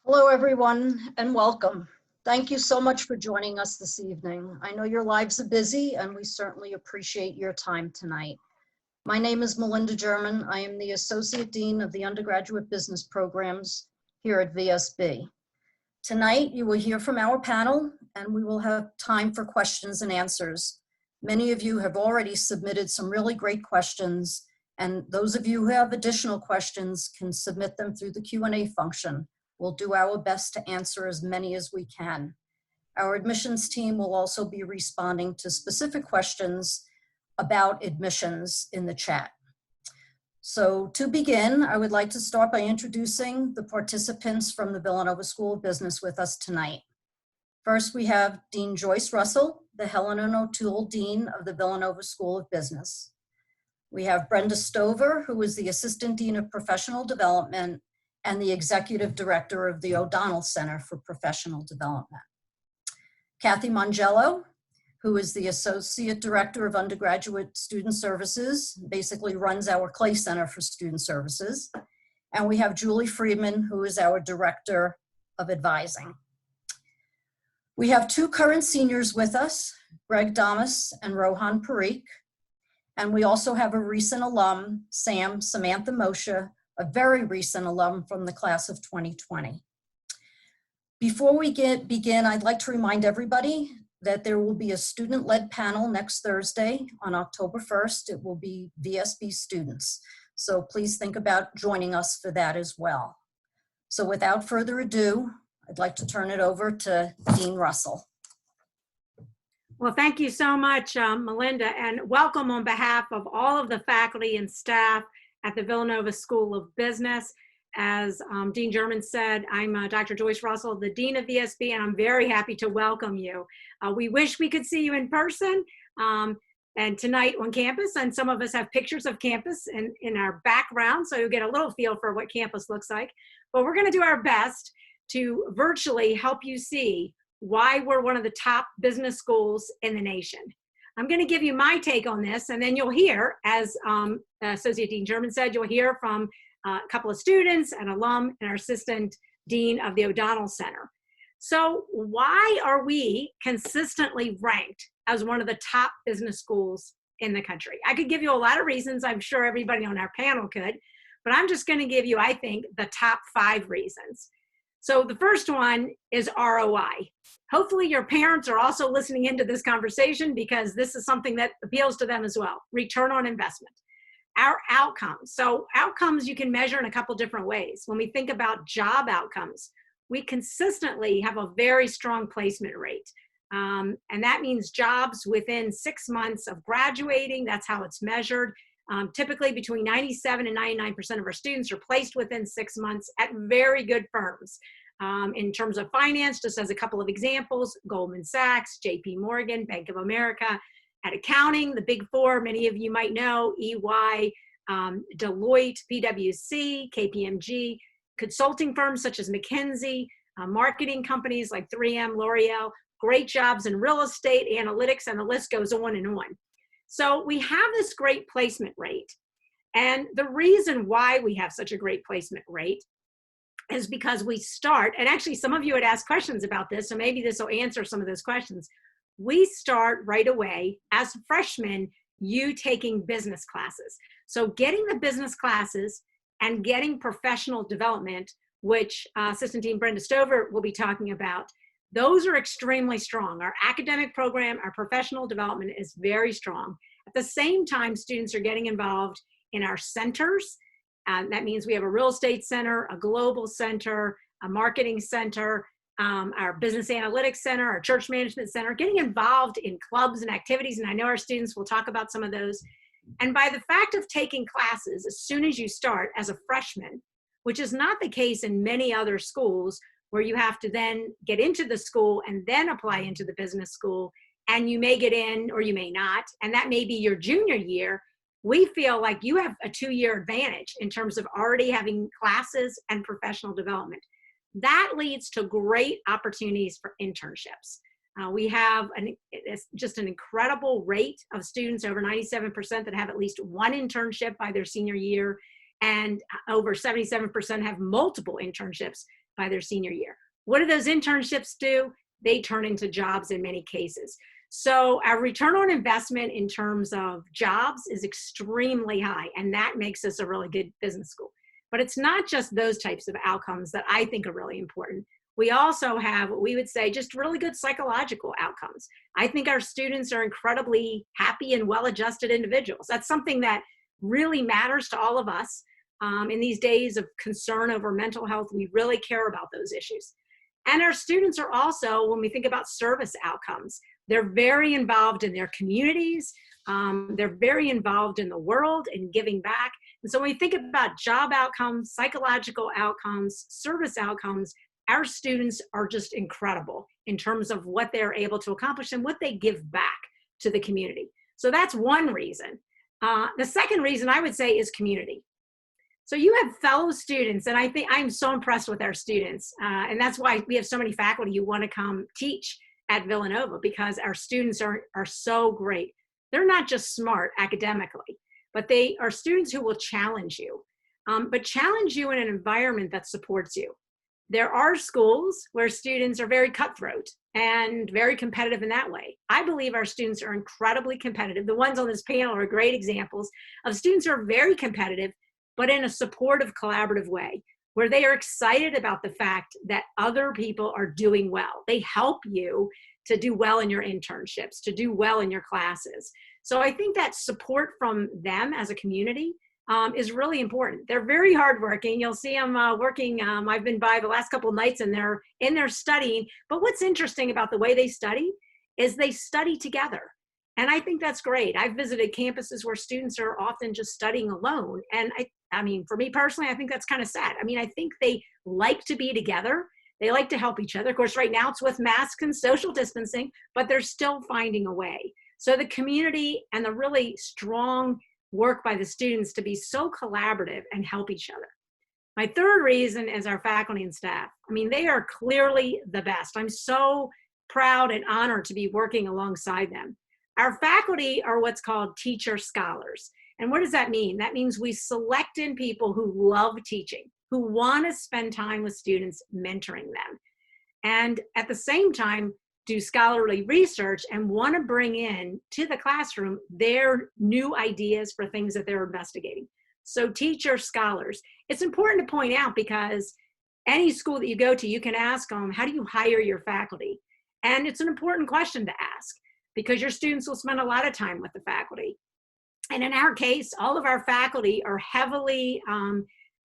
Hello, everyone, and welcome. Thank you so much for joining us this evening. I know your lives are busy, and we certainly appreciate your time tonight. My name is Melinda German. I am the Associate Dean of the Undergraduate Business Programs here at VSB. Tonight, you will hear from our panel, and we will have time for questions and answers. Many of you have already submitted some really great questions, and those of you who have additional questions can submit them through the Q&A function. We'll do our best to answer as many as we can. Our admissions team will also be responding to specific questions about admissions in the chat. So to begin, I would like to start by introducing the participants from the Villanova School of Business with us tonight. First, we have Dean Joyce Russell, the Helen and O'Toole Dean of the Villanova School of Business. We have Brenda Stover, who is the Assistant Dean of Professional Development and the Executive Director of the O'Donnell Center for Professional Development. Kathy Mongello, who is the Associate Director of Undergraduate Student Services, basically runs our Clay Center for Student Services. And we have Julie Friedman, who is our Director of Advising. We have two current seniors with us, Greg Damas and Rohan Parikh. And we also have a recent alum, Samantha Mocha, a very recent alum from the class of 2020. Before we begin, I'd like to remind everybody that there will be a student-led panel next Thursday on October 1st. It will be VSB students. So please think about joining us for that as well. So without further ado, I'd like to turn it over to Dean Russell. Well, thank you so much, Melinda, and welcome on behalf of all of the faculty and staff at the Villanova School of Business. As Dean German said, I'm Dr. Joyce Russell, the Dean of VSB, and I'm very happy to welcome you. We wish we could see you in person and tonight on campus, and some of us have pictures of campus in our background, so you'll get a little feel for what campus looks like. But we're gonna do our best to virtually help you see why we're one of the top business schools in the nation. I'm going to give you my take on this, and then you'll hear, as Associate Dean German said, you'll hear from a couple of students, an alum, and our Assistant Dean of the O'Donnell Center. So why are we consistently ranked as one of the top business schools in the country? I could give you a lot of reasons. I'm sure everybody on our panel could, but I'm just going to give you, I think, the top 5 reasons. So the first one is ROI. Hopefully your parents are also listening into this conversation because this is something that appeals to them as well. Return on investment. Our outcomes. So outcomes you can measure in a couple different ways. When we think about job outcomes, we consistently have a very strong placement rate. And that means jobs within 6 months of graduating. That's how it's measured. Typically between 97 and 99% of our students are placed within 6 months at very good firms. In terms of finance, just as a couple of examples, Goldman Sachs, JP Morgan, Bank of America. At accounting, the big 4, many of you might know, EY, Deloitte, PwC, KPMG, consulting firms such as McKinsey, marketing companies like 3M, L'Oreal, great jobs in real estate, analytics, and the list goes on and on. So we have this great placement rate. And the reason why we have such a great placement rate is because we start, and actually some of you had asked questions about this, so maybe this will answer some of those questions. We start right away as freshmen, you taking business classes. So getting the business classes and getting professional development, which Assistant Dean Brenda Stover will be talking about, those are extremely strong. Our academic program, our professional development is very strong. At the same time, students are getting involved in our centers. That means we have a real estate center, a global center, a marketing center, our business analytics center, our church management center, getting involved in clubs and activities. And I know our students will talk about some of those. And by the fact of taking classes as soon as you start as a freshman, which is not the case in many other schools where you have to then get into the school and then apply into the business school, and you may get in or you may not, and that may be your junior year, we feel like you have a 2-year advantage in terms of already having classes and professional development. That leads to great opportunities for internships. We have just an incredible rate of students, over 97%, that have at least one internship by their senior year, and over 77% have multiple internships by their senior year. What do those internships do? They turn into jobs in many cases. So our return on investment in terms of jobs is extremely high, and that makes us a really good business school. But it's not just those types of outcomes that I think are really important. We also have what we would say just really good psychological outcomes. I think our students are incredibly happy and well-adjusted individuals. That's something that really matters to all of us. In these days of concern over mental health, we really care about those issues. And our students are also, when we think about service outcomes, they're very involved in their communities. They're very involved in the world and giving back. And so when we think about job outcomes, psychological outcomes, service outcomes, our students are just incredible in terms of what they're able to accomplish and what they give back to the community. So that's one reason. The second reason I would say is community. So you have fellow students, and I think I'm so impressed with our students. And that's why we have so many faculty who want to come teach at Villanova, because our students are so great. They're not just smart academically, but they are students who will challenge you, but challenge you in an environment that supports you. There are schools where students are very cutthroat and very competitive in that way. I believe our students are incredibly competitive. The ones on this panel are great examples of students who are very competitive, but in a supportive, collaborative way, where they are excited about the fact that other people are doing well. They help you to do well in your internships, to do well in your classes. So I think that support from them as a community is really important. They're very hardworking. You'll see them working. I've been by the last couple of nights and they're in there studying. But what's interesting about the way they study is they study together. And I think that's great. I've visited campuses where students are often just studying alone. And I mean, for me personally, I think that's kind of sad. I mean, I think they like to be together. They like to help each other. Of course, right now it's with masks and social distancing, but they're still finding a way. So the community and the really strong work by the students to be so collaborative and help each other. My third reason is our faculty and staff. I mean, they are clearly the best. I'm so proud and honored to be working alongside them. Our faculty are what's called teacher scholars. And what does that mean? That means we select in people who love teaching, who want to spend time with students, mentoring them. And at the same time, do scholarly research and want to bring in to the classroom their new ideas for things that they're investigating. So teacher scholars. It's important to point out because any school that you go to, you can ask them, how do you hire your faculty? And it's an important question to ask because your students will spend a lot of time with the faculty. And in our case, all of our faculty are heavily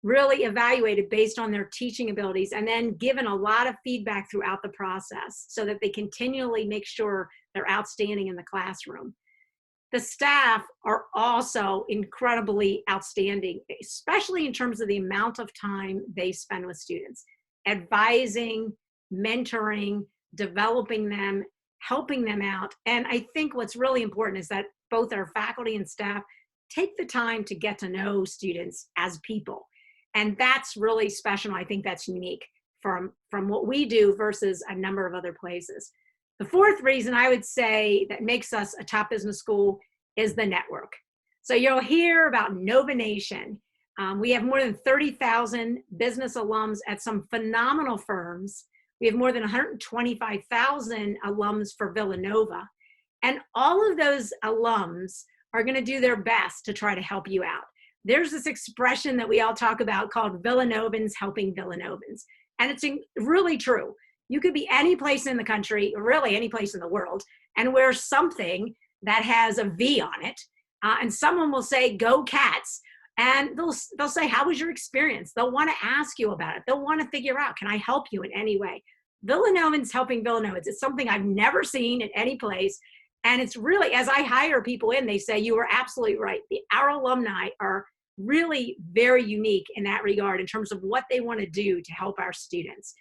really evaluated based on their teaching abilities and then given a lot of feedback throughout the process so that they continually make sure they're outstanding in the classroom. The staff are also incredibly outstanding, especially in terms of the amount of time they spend with students, advising, mentoring, developing them, helping them out. And I think what's really important is that both our faculty and staff take the time to get to know students as people. And that's really special. I think that's unique from what we do versus a number of other places. The fourth reason I would say that makes us a top business school is the network. So you'll hear about Nova Nation. We have more than 30,000 business alums at some phenomenal firms. We have more than 125,000 alums for Villanova. And all of those alums are going to do their best to try to help you out. There's this expression that we all talk about called Villanovans helping Villanovans. And it's really true. You could be any place in the country, really any place in the world, and wear something that has a V on it. And someone will say, go Cats. And they'll say, how was your experience? They'll want to ask you about it. They'll want to figure out, can I help you in any way? Villanovans helping Villanovans. It's something I've never seen in any place. And it's really, as I hire people in, they say, you were absolutely right. Our alumni are really very unique in that regard in terms of what they want to do to help our students.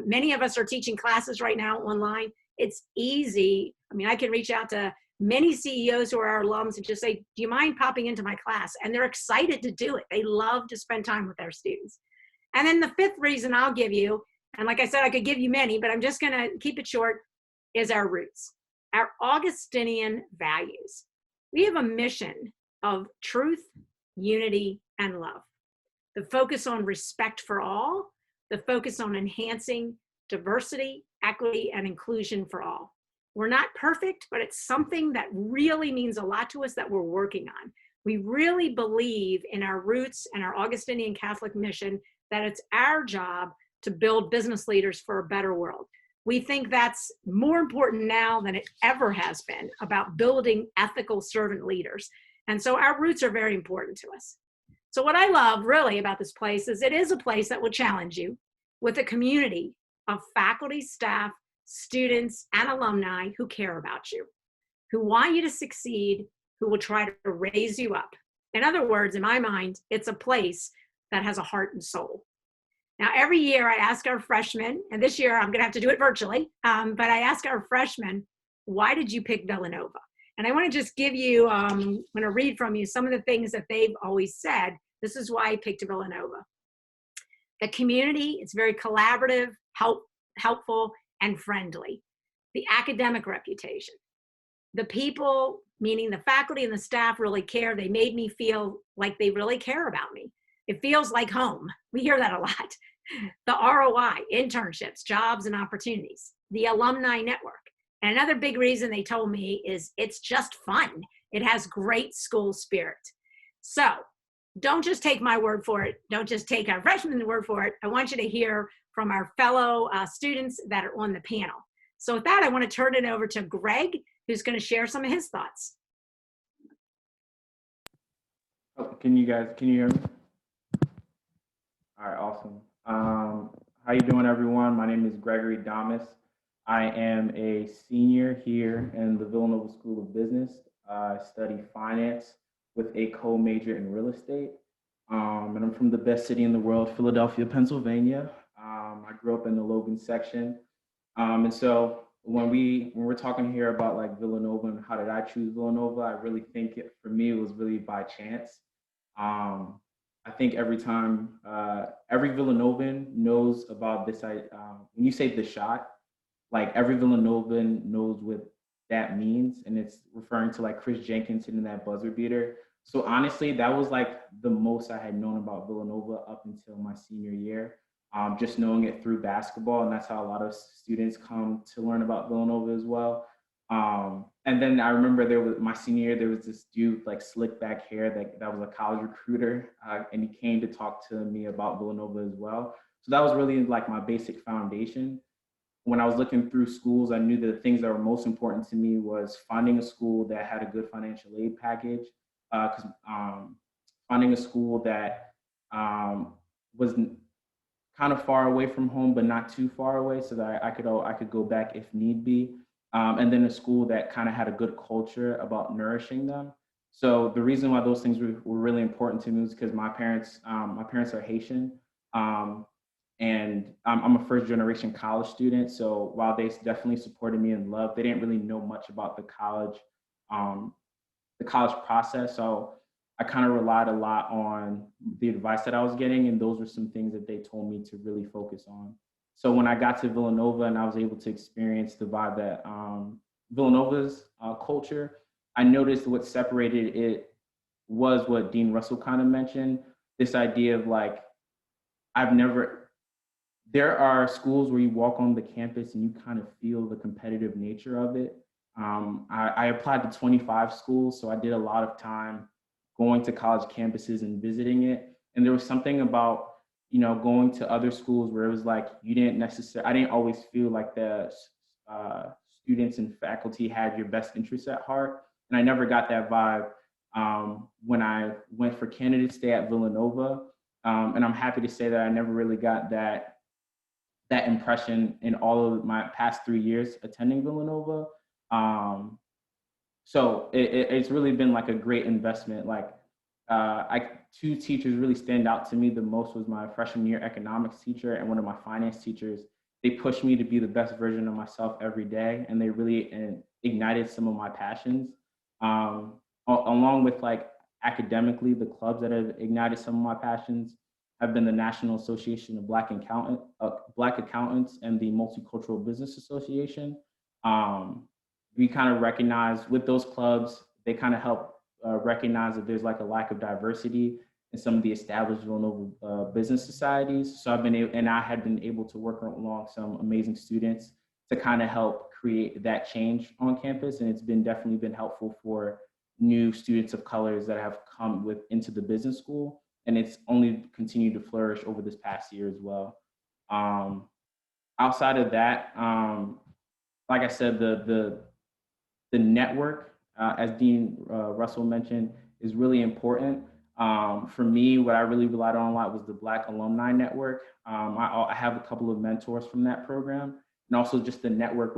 Many of us are teaching classes right now online. It's easy. I mean, I can reach out to many CEOs who are our alums and just say, do you mind popping into my class? And they're excited to do it. They love to spend time with their students. And then the fifth reason I'll give you, and like I said, I could give you many, but I'm just going to keep it short, is our roots, our Augustinian values. We have a mission of truth, unity, and love. The focus on respect for all, that focus on enhancing diversity, equity, and inclusion for all. We're not perfect, but it's something that really means a lot to us that we're working on. We really believe in our roots and our Augustinian Catholic mission that it's our job to build business leaders for a better world. We think that's more important now than it ever has been about building ethical servant leaders. And so our roots are very important to us. So what I love really about this place is it is a place that will challenge you with a community of faculty, staff, students, and alumni who care about you, who want you to succeed, who will try to raise you up. In other words, in my mind, it's a place that has a heart and soul. Now, every year I ask our freshmen, and this year I'm going to have to do it virtually, but I ask our freshmen, why did you pick Villanova? And I want to just give you, I'm going to read from you some of the things that they've always said. This is why I picked Villanova. The community, it's very collaborative, helpful, and friendly. The academic reputation. The people, meaning the faculty and the staff, really care. They made me feel like they really care about me. It feels like home. We hear that a lot. The ROI, internships, jobs, and opportunities. The alumni network. And another big reason they told me is it's just fun. It has great school spirit. So don't just take my word for it. Don't just take our freshman's word for it. I want you to hear from our fellow students that are on the panel. So with that, I want to turn it over to Greg, who's going to share some of his thoughts. Oh, can you hear me? All right, awesome. How you doing, everyone? My name is Gregory Damas. I am a senior here in the Villanova School of Business. I study finance with a co-major in real estate. And I'm from the best city in the world, Philadelphia, Pennsylvania. I grew up in the Logan section. And so when we're talking here about like Villanova and how did I choose Villanova, I really think for me, it was really by chance. I think every time, every Villanovan knows about this, when you say the shot, like every Villanovan knows what that means. And it's referring to like Chris Jenkins hitting that buzzer beater. So honestly, that was like the most I had known about Villanova up until my senior year, just knowing it through basketball. And that's how a lot of students come to learn about Villanova as well. And then I remember my senior year, there was this dude like slick back hair that was a college recruiter, and he came to talk to me about Villanova as well. So that was really like my basic foundation. When I was looking through schools, I knew that the things that were most important to me was finding a school that had a good financial aid package, finding a school that was kind of far away from home, but not too far away, so that I could go back if need be. And then a school that kind of had a good culture about nourishing them. So the reason why those things were really important to me was because my parents are Haitian, and I'm a first generation college student. So while they definitely supported me in love, they didn't really know much about the college process. So I kind of relied a lot on the advice that I was getting, and those were some things that they told me to really focus on. So when I got to Villanova and I was able to experience the vibe that Villanova's culture, I noticed what separated it was what Dean Russell kind of mentioned, this idea of like, there are schools where you walk on the campus and you kind of feel the competitive nature of it. I applied to 25 schools, so I did a lot of time going to college campuses and visiting it. And there was something about, going to other schools where it was like, I didn't always feel like the students and faculty had your best interests at heart. And I never got that vibe when I went for candidate stay at Villanova. And I'm happy to say that I never really got that impression in all of my past 3 years attending Villanova. So it's really been like a great investment. Like two teachers really stand out to me the most was my freshman year economics teacher and one of my finance teachers. They pushed me to be the best version of myself every day, and they really ignited some of my passions. Along with like academically, the clubs that have ignited some of my passions have been the National Association of Black Accountants and the Multicultural Business Association. We kind of recognize with those clubs, they kind of help recognize that there's like a lack of diversity in some of the established Villanova business societies. So I had been able to work along some amazing students to kind of help create that change on campus. And it's definitely been helpful for new students of colors that have come into the business school. And it's only continued to flourish over this past year as well. Outside of that, like I said, the network, as Dean Russell mentioned, is really important. For me, what I really relied on a lot was the Black Alumni Network. I have a couple of mentors from that program, and also just the network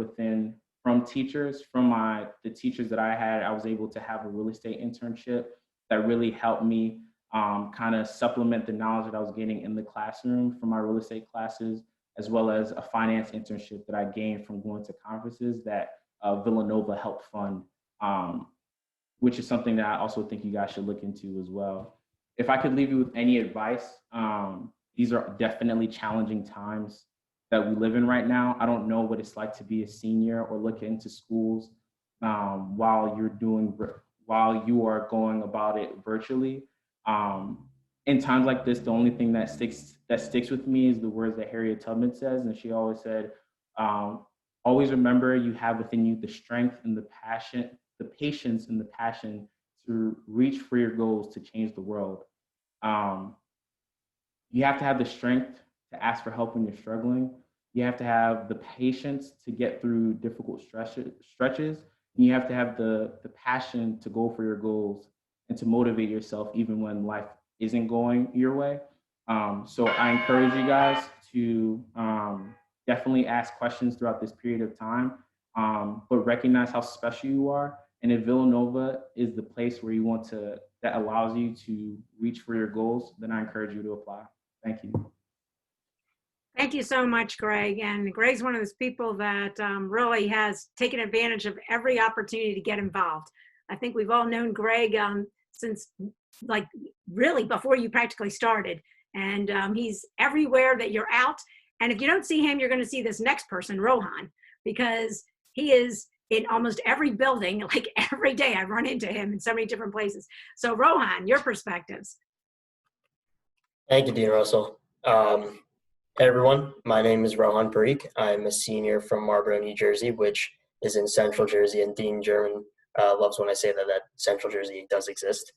from teachers, the teachers that I had. I was able to have a real estate internship that really helped me kind of supplement the knowledge that I was getting in the classroom from my real estate classes, as well as a finance internship that I gained from going to conferences that Villanova helped fund, which is something that I also think you guys should look into as well. If I could leave you with any advice, these are definitely challenging times that we live in right now. I don't know what it's like to be a senior or look into schools while you are going about it virtually. In times like this, the only thing that sticks with me is the words that Harriet Tubman says, and she always said, always remember you have within you the strength and the passion, the patience and the passion to reach for your goals to change the world. You have to have the strength to ask for help when you're struggling. You have to have the patience to get through difficult stretches. And you have to have the passion to go for your goals and to motivate yourself even when life isn't going your way. So I encourage you guys to definitely ask questions throughout this period of time, but recognize how special you are. And if Villanova is the place where you want that allows you to reach for your goals, then I encourage you to apply. Thank you. Thank you so much, Greg. And Greg's one of those people that really has taken advantage of every opportunity to get involved. I think we've all known Greg since like really before you practically started. And he's everywhere that you're out. And if you don't see him, you're going to see this next person, Rohan, because he is in almost every building, like every day I run into him in so many different places. So Rohan, your perspectives. Thank you, Dean Russell. Hey everyone, my name is Rohan Parikh. I'm a senior from Marlborough, New Jersey, which is in Central Jersey, and Dean German loves when I say that Central Jersey does exist.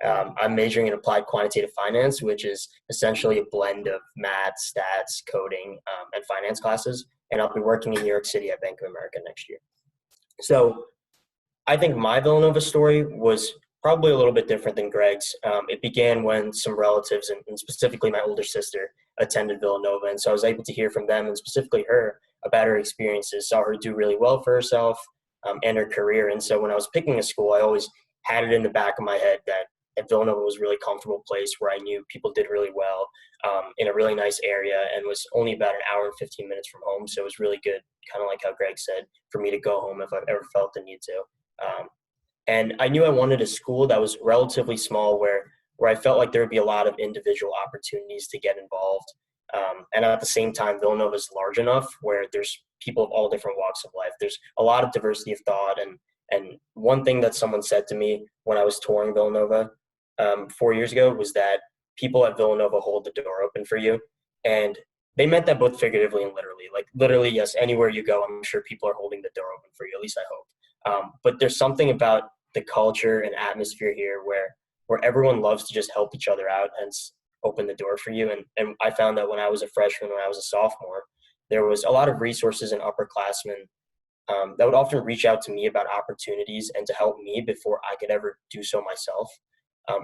I'm majoring in applied quantitative finance, which is essentially a blend of math, stats, coding, and finance classes, and I'll be working in New York City at Bank of America next year. So I think my Villanova story was probably a little bit different than Greg's. It began when some relatives, and specifically my older sister, attended Villanova. And so I was able to hear from them, and specifically her, about her experiences, saw her do really well for herself and her career. And so when I was picking a school, I always had it in the back of my head that Villanova was a really comfortable place where I knew people did really well in a really nice area, and was only about an hour and 15 minutes from home. So it was really good, kind of like how Greg said, for me to go home if I've ever felt the need to. And I knew I wanted a school that was relatively small where I felt like there would be a lot of individual opportunities to get involved. And at the same time, Villanova is large enough where there's people of all different walks of life. There's a lot of diversity of thought. And one thing that someone said to me when I was touring Villanova 4 years ago was that people at Villanova hold the door open for you. And they meant that both figuratively and literally. Like literally, yes, anywhere you go, I'm sure people are holding the door open for you, at least I hope. But there's something about the culture and atmosphere here where everyone loves to just help each other out and open the door for you. And I found that when I was a freshman, when I was a sophomore, there was a lot of resources and upperclassmen that would often reach out to me about opportunities and to help me before I could ever do so myself.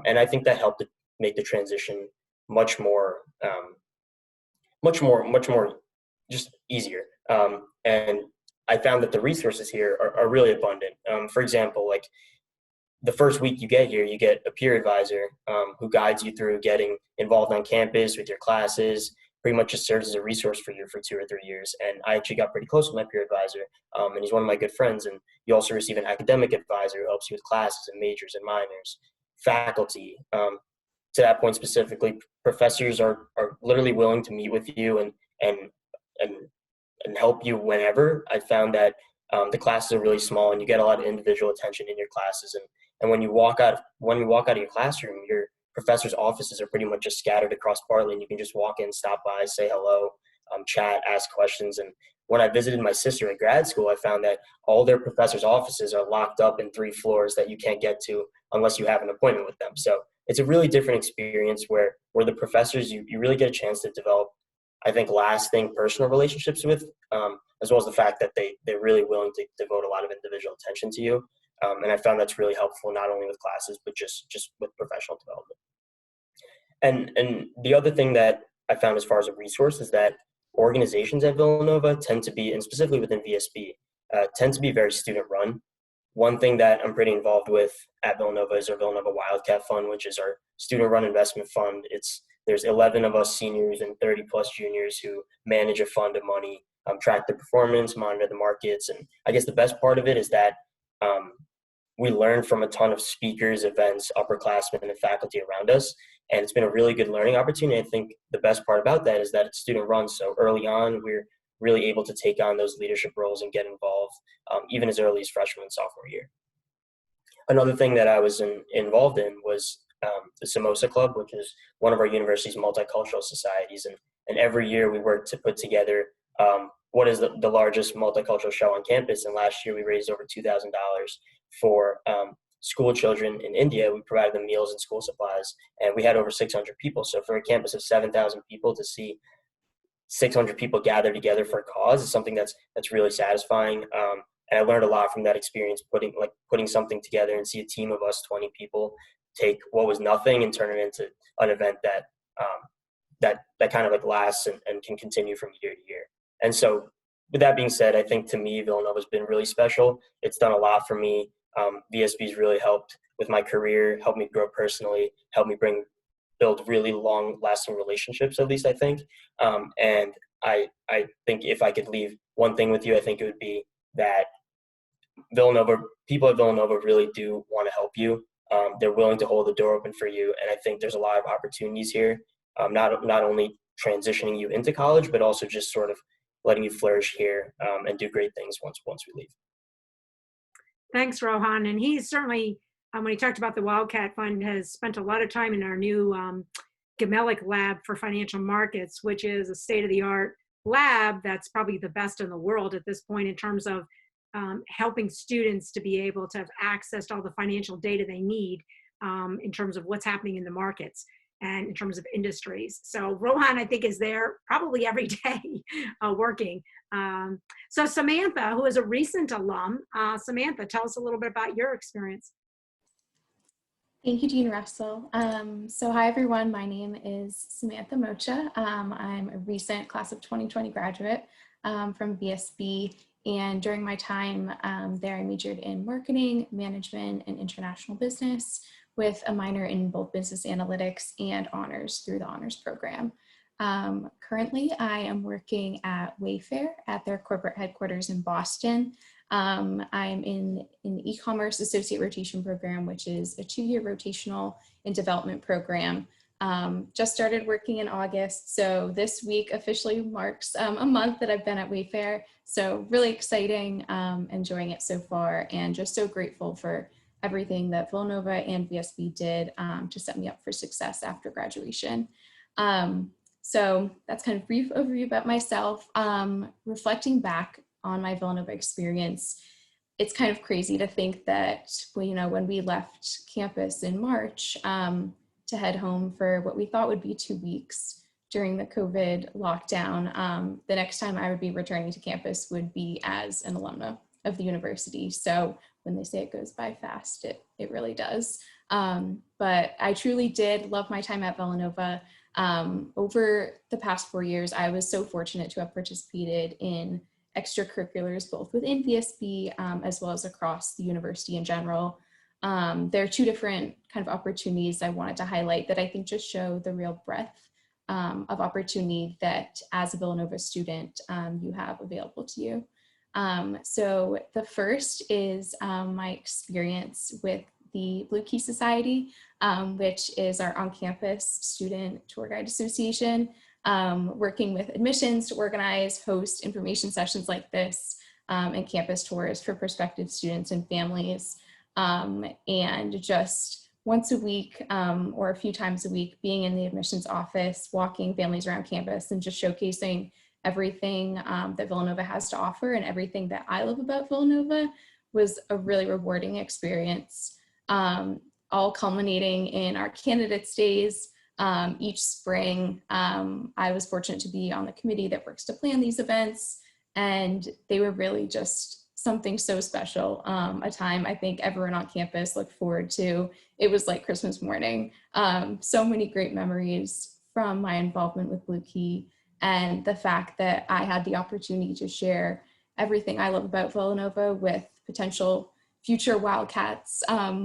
And I think that helped to make the transition much more just easier. And I found that the resources here are really abundant. For example, like the first week you get here, you get a peer advisor who guides you through getting involved on campus with your classes, pretty much just serves as a resource for you for 2 or 3 years. And I actually got pretty close with my peer advisor, and he's one of my good friends. And you also receive an academic advisor who helps you with classes and majors and minors. Faculty, to that point specifically, professors are literally willing to meet with you and help you whenever. I found that the classes are really small and you get a lot of individual attention in your classes. And when you walk out of your classroom, your professors' offices are pretty much just scattered across Bartlett, and you can just walk in, stop by, say hello, chat, ask questions. And when I visited my sister at grad school, I found that all their professors' offices are locked up in 3 floors that you can't get to unless you have an appointment with them. So it's a really different experience where the professors, you really get a chance to develop, I think, lasting personal relationships with, as well as the fact that they're really willing to devote a lot of individual attention to you. And I found that's really helpful, not only with classes, but just with professional development. And the other thing that I found as far as a resource is that organizations at Villanova tend to be, and specifically within VSB, tend to be very student-run. One thing that I'm pretty involved with at Villanova is our Villanova Wildcat Fund, which is our student-run investment fund. There's 11 of us seniors and 30 plus juniors who manage a fund of money, track the performance, monitor the markets. And I guess the best part of it is that we learn from a ton of speakers, events, upperclassmen, and faculty around us. And it's been a really good learning opportunity. I think the best part about that is that it's student-run. So early on, we're really able to take on those leadership roles and get involved, even as early as freshman and sophomore year. Another thing that I was involved in was the Samosa Club, which is one of our university's multicultural societies. And every year we work to put together what is the largest multicultural show on campus. And last year we raised over $2,000 for school children in India. We provided them meals and school supplies, and we had over 600 people. So for a campus of 7,000 people, to see 600 people gather together for a cause is something that's really satisfying. And I learned a lot from that experience, putting something together and see a team of us, 20 people, take what was nothing and turn it into an event that kind of like lasts and can continue from year to year. And so with that being said, I think to me, Villanova's been really special. It's done a lot for me. VSB's really helped with my career, helped me grow personally, helped me build really long-lasting relationships, at least I think. And I think if I could leave one thing with you, I think it would be that people at Villanova really do want to help you. They're willing to hold the door open for you, and I think there's a lot of opportunities here, not only transitioning you into college, but also just sort of letting you flourish here and do great things once we leave. Thanks, Rohan. And he's certainly, when he talked about the Wildcat Fund, has spent a lot of time in our new Gemellic lab for financial markets, which is a state-of-the-art lab that's probably the best in the world at this point in terms of helping students to be able to have access to all the financial data they need in terms of what's happening in the markets and in terms of industries. So Rohan, I think, is there probably every day working. So Samantha, who is a recent alum, Samantha, tell us a little bit about your experience. Thank you, Dean Russell. So hi, everyone. My name is Samantha Mocha. I'm a recent class of 2020 graduate from VSB. And during my time there, I majored in marketing, management, and international business with a minor in both business analytics and honors through the honors program. Currently, I am working at Wayfair at their corporate headquarters in Boston. I'm in the e-commerce associate rotation program, which is a 2-year rotational and development program. Just started working in August, so this week officially marks a month that I've been at Wayfair. So really exciting, enjoying it so far, and just so grateful for everything that Villanova and VSB did to set me up for success after graduation. So that's kind of brief overview about myself. Reflecting back on my Villanova experience, it's kind of crazy to think that, when we left campus in March to head home for what we thought would be 2 weeks during the COVID lockdown, the next time I would be returning to campus would be as an alumna of the university. So when they say it goes by fast, it really does. But I truly did love my time at Villanova. Over the past 4 years, I was so fortunate to have participated in extracurriculars, both within VSB as well as across the university in general. There are 2 different kind of opportunities I wanted to highlight that I think just show the real breadth of opportunity that as a Villanova student you have available to you. So the first is my experience with the Blue Key Society, which is our on-campus student tour guide association, working with admissions to organize, host information sessions like this and campus tours for prospective students and families, and just once a week or a few times a week, being in the admissions office, walking families around campus and just showcasing everything that Villanova has to offer and everything that I love about Villanova was a really rewarding experience, all culminating in our candidates days. Each spring, I was fortunate to be on the committee that works to plan these events, and they were really just something so special, a time I think everyone on campus looked forward to. It was like Christmas morning. So many great memories from my involvement with Blue Key, and the fact that I had the opportunity to share everything I love about Villanova with potential future Wildcats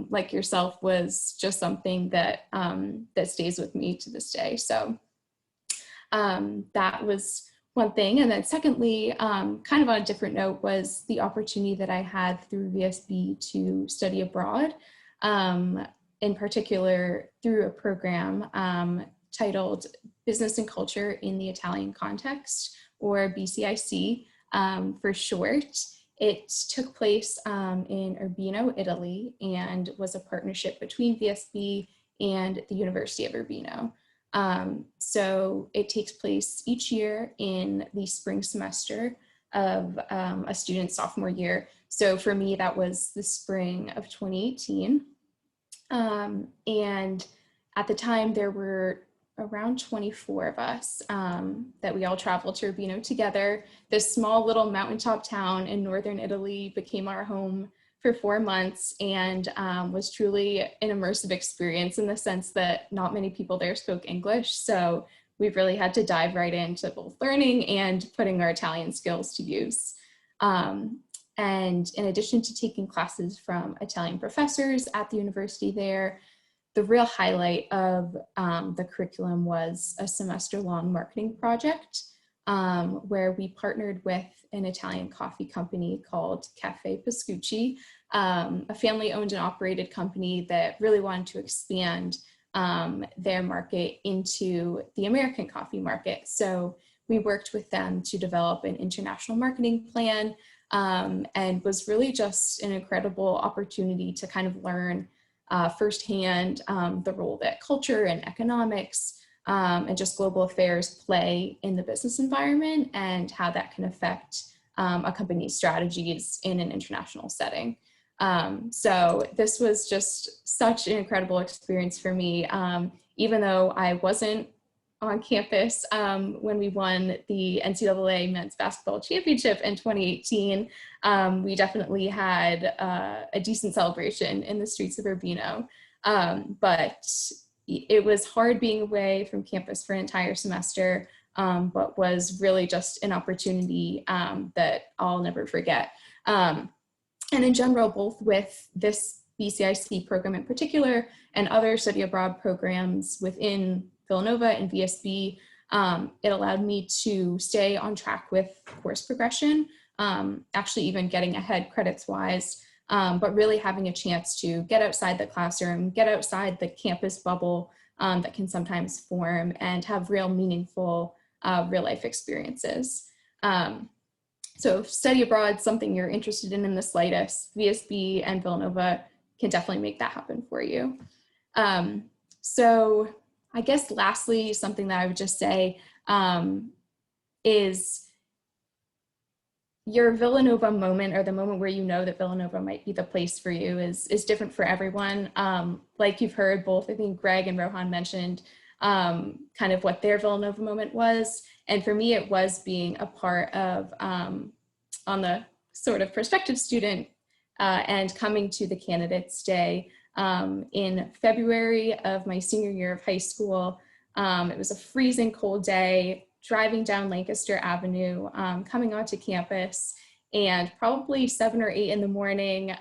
like yourself was just something that that stays with me to this day. So that was one thing. And then secondly, kind of on a different note, was the opportunity that I had through VSB to study abroad, in particular through a program titled Business and Culture in the Italian Context, or BCIC for short. It took place in Urbino, Italy, and was a partnership between VSB and the University of Urbino. So it takes place each year in the spring semester of a student's sophomore year. So for me, that was the spring of 2018. And at the time, there were around 24 of us that we all traveled to Urbino together. This small little mountaintop town in northern Italy became our home for 4 months, and was truly an immersive experience in the sense that not many people there spoke English. So we really had to dive right into both learning and putting our Italian skills to use. And in addition to taking classes from Italian professors at the university there, the real highlight of the curriculum was a semester-long marketing project where we partnered with an Italian coffee company called Cafe Pascucci, a family-owned and operated company that really wanted to expand their market into the American coffee market. So we worked with them to develop an international marketing plan, and was really just an incredible opportunity to kind of learn firsthand the role that culture and economics and just global affairs play in the business environment, and how that can affect a company's strategies in an international setting. So this was just such an incredible experience for me. Even though I wasn't on campus when we won the NCAA Men's Basketball Championship in 2018, we definitely had a decent celebration in the streets of Urbino. But it was hard being away from campus for an entire semester, but was really just an opportunity that I'll never forget. And in general, both with this BCIC program in particular and other study abroad programs within Villanova and VSB, it allowed me to stay on track with course progression, actually even getting ahead credits-wise, but really having a chance to get outside the classroom, get outside the campus bubble that can sometimes form, and have real meaningful real-life experiences. So if study abroad is something you're interested in the slightest, VSB and Villanova can definitely make that happen for you. So I guess lastly, something that I would just say is your Villanova moment, or the moment where you know that Villanova might be the place for you, is different for everyone. Like you've heard, both I think Greg and Rohan mentioned kind of what their Villanova moment was. And for me, it was being a part of, on the sort of prospective student and coming to the Candidates Day in February of my senior year of high school. It was a freezing cold day, driving down Lancaster Avenue, coming onto campus, and probably 7 or 8 in the morning,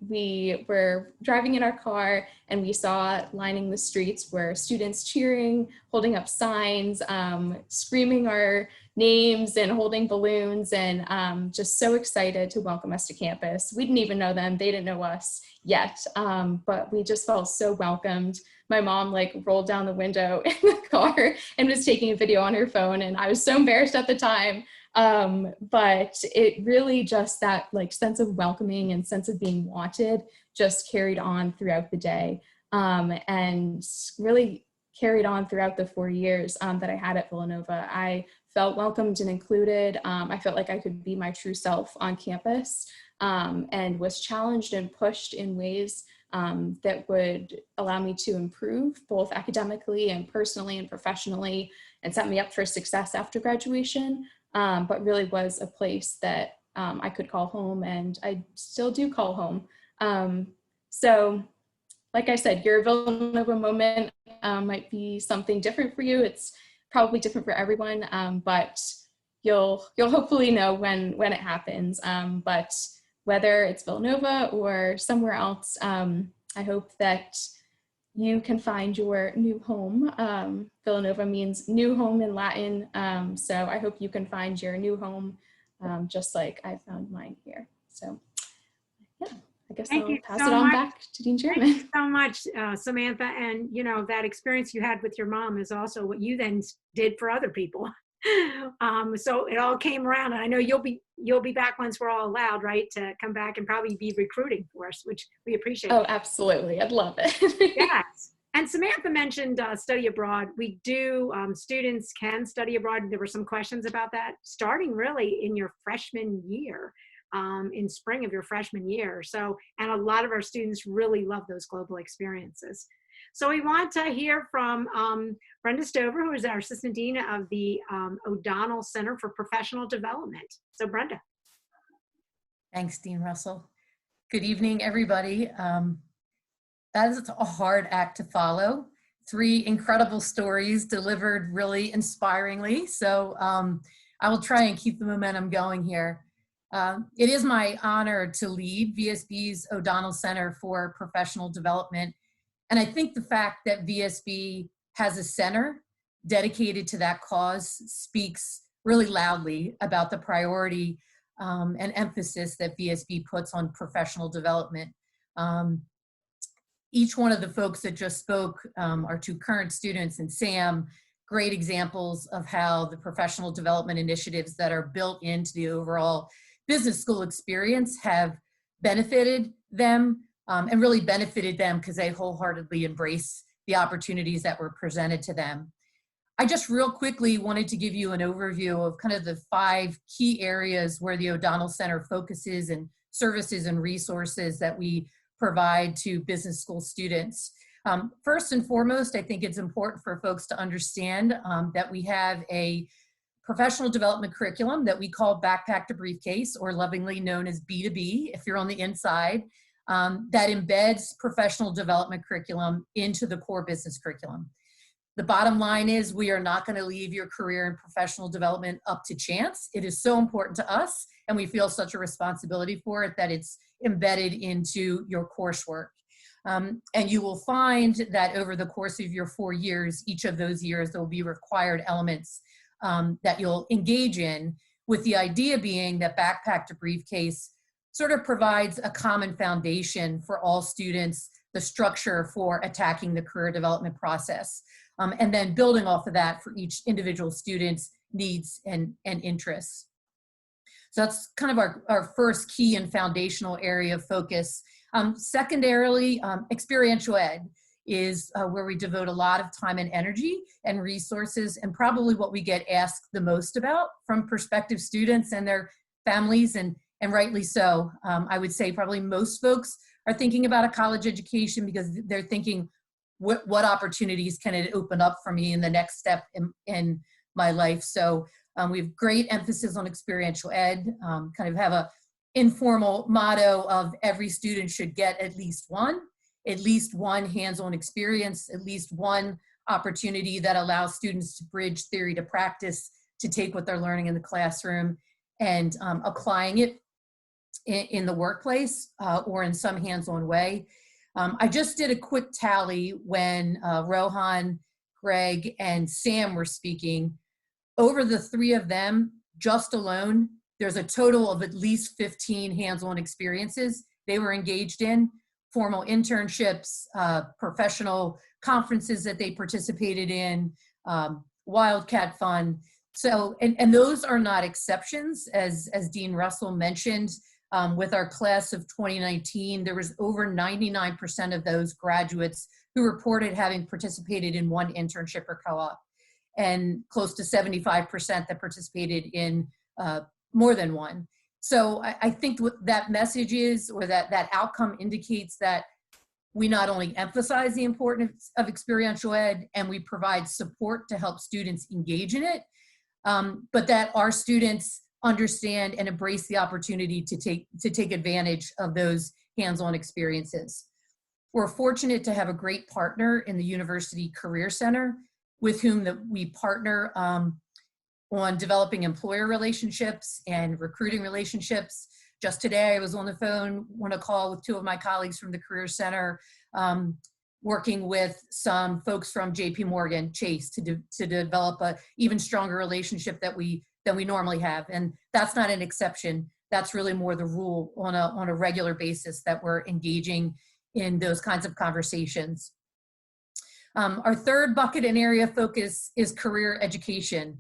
we were driving in our car, and we saw lining the streets were students cheering, holding up signs, screaming our names and holding balloons, and just so excited to welcome us to campus. We didn't even know them, they didn't know us yet, but we just felt so welcomed. My mom like rolled down the window in the car and was taking a video on her phone, and I was so embarrassed at the time. But it really just that like sense of welcoming and sense of being wanted just carried on throughout the day. and really carried on throughout the 4 years that I had at Villanova. I felt welcomed and included. I felt like I could be my true self on campus, and was challenged and pushed in ways that would allow me to improve both academically and personally and professionally, and set me up for success after graduation, but really was a place that I could call home, and I still do call home. So like I said, your Villanova moment might be something different for you. It's probably different for everyone, but you'll hopefully know when it happens. But whether it's Villanova or somewhere else, I hope that you can find your new home. Villanova means new home in Latin, so I hope you can find your new home just like I found mine here. So yeah. I guess I'll pass it on back to Dean German. Thank you so much, Samantha. And, you know, that experience you had with your mom is also what you then did for other people. So it all came around. And I know you'll be back once we're all allowed, right, to come back and probably be recruiting for us, which we appreciate. Oh, absolutely. I'd love it. Yes. And Samantha mentioned study abroad. We do, students can study abroad. There were some questions about that, starting really in your freshman year. In spring of your freshman year. So, and a lot of our students really love those global experiences. So we want to hear from Brenda Stover, who is our Assistant Dean of the O'Donnell Center for Professional Development. So Brenda. Thanks, Dean Russell. Good evening, everybody. That is a hard act to follow. 3 incredible stories delivered really inspiringly. So I will try and keep the momentum going here. It is my honor to lead VSB's O'Donnell Center for Professional Development. And I think the fact that VSB has a center dedicated to that cause speaks really loudly about the priority and emphasis that VSB puts on professional development. Each one of the folks that just spoke, our 2 current students and Sam, great examples of how the professional development initiatives that are built into the overall business school experience have benefited them and really benefited them because they wholeheartedly embrace the opportunities that were presented to them. I just real quickly wanted to give you an overview of kind of the 5 key areas where the O'Donnell Center focuses and services and resources that we provide to business school students. First and foremost, I think it's important for folks to understand that we have a professional development curriculum that we call Backpack to Briefcase, or lovingly known as B2B if you're on the inside, that embeds professional development curriculum into the core business curriculum. The bottom line is we are not going to leave your career and professional development up to chance. It is so important to us, and we feel such a responsibility for it that it's embedded into your coursework. And you will find that over the course of your 4 years, each of those years, there will be required elements that you'll engage in, with the idea being that Backpack to Briefcase sort of provides a common foundation for all students, the structure for attacking the career development process, and then building off of that for each individual student's needs and interests. So that's kind of our first key and foundational area of focus. Secondarily, experiential ed is where we devote a lot of time and energy and resources, and probably what we get asked the most about from prospective students and their families, and rightly so. I would say probably most folks are thinking about a college education because they're thinking, what opportunities can it open up for me in the next step in my life? So we have great emphasis on experiential ed, kind of have a informal motto of every student should get at least one hands-on experience, at least one opportunity that allows students to bridge theory to practice, to take what they're learning in the classroom and applying it in the workplace or in some hands-on way. I just did a quick tally when Rohan, Greg, and Sam were speaking. Over the 3 of them, just alone, there's a total of at least 15 hands-on experiences they were engaged in, formal internships, professional conferences that they participated in, Wildcat Fund. So, and those are not exceptions, as Dean Russell mentioned. With our class of 2019, there was over 99% of those graduates who reported having participated in one internship or co-op, and close to 75% that participated in more than one. So I think what that message is, or that outcome indicates that we not only emphasize the importance of experiential ed and we provide support to help students engage in it, but that our students understand and embrace the opportunity to take advantage of those hands-on experiences. We're fortunate to have a great partner in the University Career Center with whom we partner on developing employer relationships and recruiting relationships. Just today, I was on the phone on a call with two of my colleagues from the Career Center, working with some folks from JP Morgan Chase to develop an even stronger relationship than we normally have. And that's not an exception. That's really more the rule on a regular basis, that we're engaging in those kinds of conversations. Our third bucket and area of focus is career education.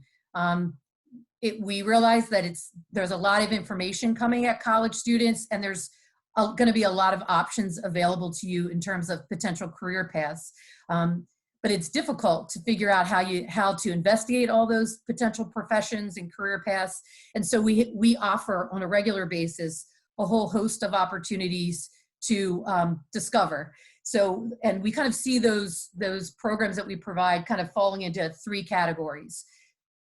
We realize that there's a lot of information coming at college students, and there's going to be a lot of options available to you in terms of potential career paths. But it's difficult to figure out how to investigate all those potential professions and career paths. And so we offer on a regular basis a whole host of opportunities to discover. So, and we kind of see those programs that we provide kind of falling into three categories: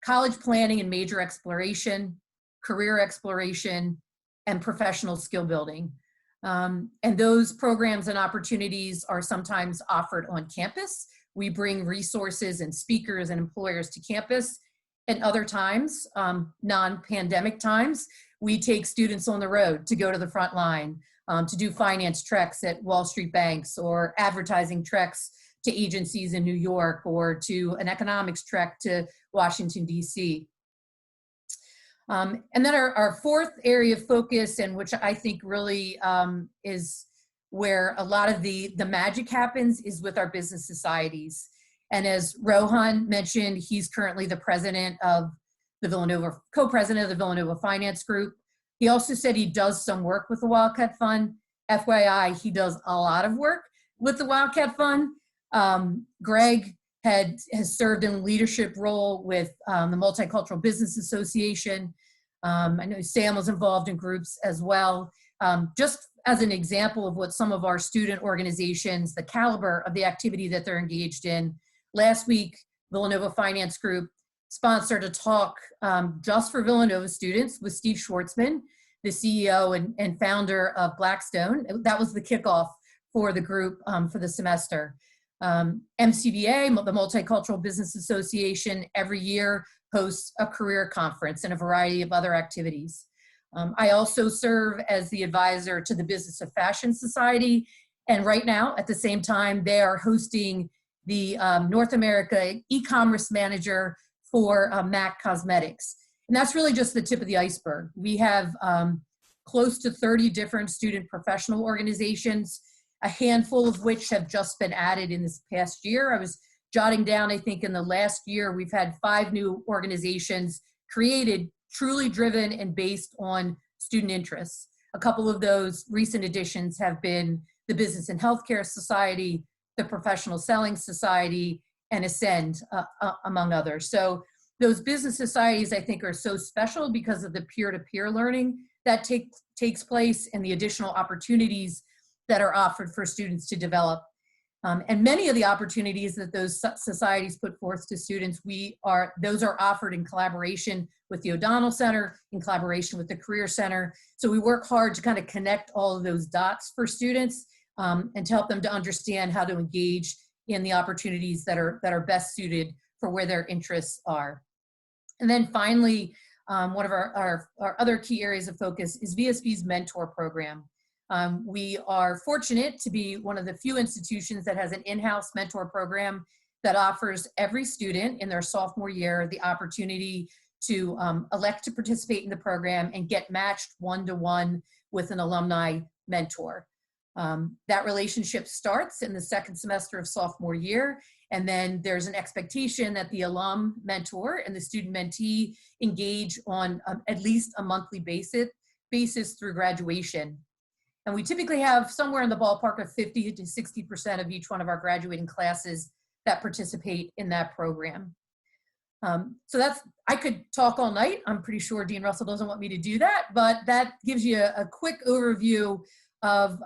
college planning and major exploration, career exploration, and professional skill building. And those programs and opportunities are sometimes offered on campus. We bring resources and speakers and employers to campus. And other times, non-pandemic times, we take students on the road to go to the front line, to do finance treks at Wall Street banks, or advertising treks to agencies in New York, or to an economics trek to Washington, D.C. And then our fourth area of focus, and which I think really is where a lot of the magic happens, is with our business societies. And as Rohan mentioned, he's currently the president of the Villanova, co-president of the Villanova Finance Group. He also said he does some work with the Wildcat Fund. FYI, he does a lot of work with the Wildcat Fund. Greg has served in a leadership role with the Multicultural Business Association. I know Sam was involved in groups as well. Just as an example of what some of our student organizations, the caliber of the activity that they're engaged in. Last week, Villanova Finance Group sponsored a talk just for Villanova students with Steve Schwartzman, the CEO and founder of Blackstone. That was the kickoff for the group for the semester. MCBA, the Multicultural Business Association, every year hosts a career conference and a variety of other activities. I also serve as the advisor to the Business of Fashion Society, and right now, at the same time, they are hosting the North America e-commerce manager for MAC Cosmetics. And that's really just the tip of the iceberg. We have close to 30 different student professional organizations, a handful of which have just been added in this past year. I was jotting down, I think in the last year, we've had 5 new organizations created, truly driven and based on student interests. A couple of those recent additions have been the Business and Healthcare Society, the Professional Selling Society, and Ascend, among others. So those business societies, I think, are so special because of the peer-to-peer learning that takes place and the additional opportunities that are offered for students to develop. And many of the opportunities that those societies put forth to students, those are offered in collaboration with the O'Donnell Center, in collaboration with the Career Center. So we work hard to kind of connect all of those dots for students and to help them to understand how to engage in the opportunities that are best suited for where their interests are. And then finally, one of our other key areas of focus is VSB's mentor program. We are fortunate to be one of the few institutions that has an in-house mentor program that offers every student in their sophomore year the opportunity to elect to participate in the program and get matched one-to-one with an alumni mentor. That relationship starts in the second semester of sophomore year, and then there's an expectation that the alum mentor and the student mentee engage on at least a monthly basis basis through graduation. And we typically have somewhere in the ballpark of 50 to 60% of each one of our graduating classes that participate in that program. So I could talk all night. I'm pretty sure Dean Russell doesn't want me to do that, but that gives you a quick overview of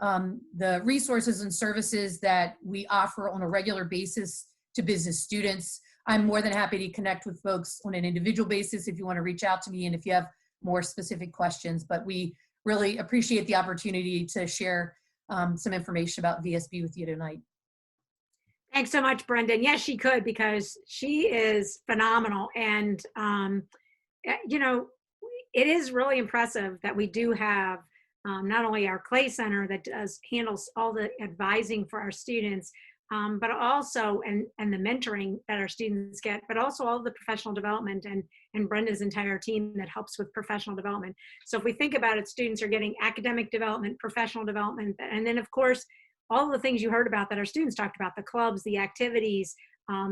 the resources and services that we offer on a regular basis to business students. I'm more than happy to connect with folks on an individual basis if you want to reach out to me and if you have more specific questions, but we really appreciate the opportunity to share some information about VSB with you tonight. Thanks so much, Brendan. Yes, she could, because she is phenomenal. And, you know, it is really impressive that we do have not only our Clay Center that handles all the advising for our students, but also, and the mentoring that our students get, but also all the professional development and Brenda's entire team that helps with professional development. So if we think about it, students are getting academic development, professional development, and then of course, all the things you heard about that our students talked about, the clubs, the activities,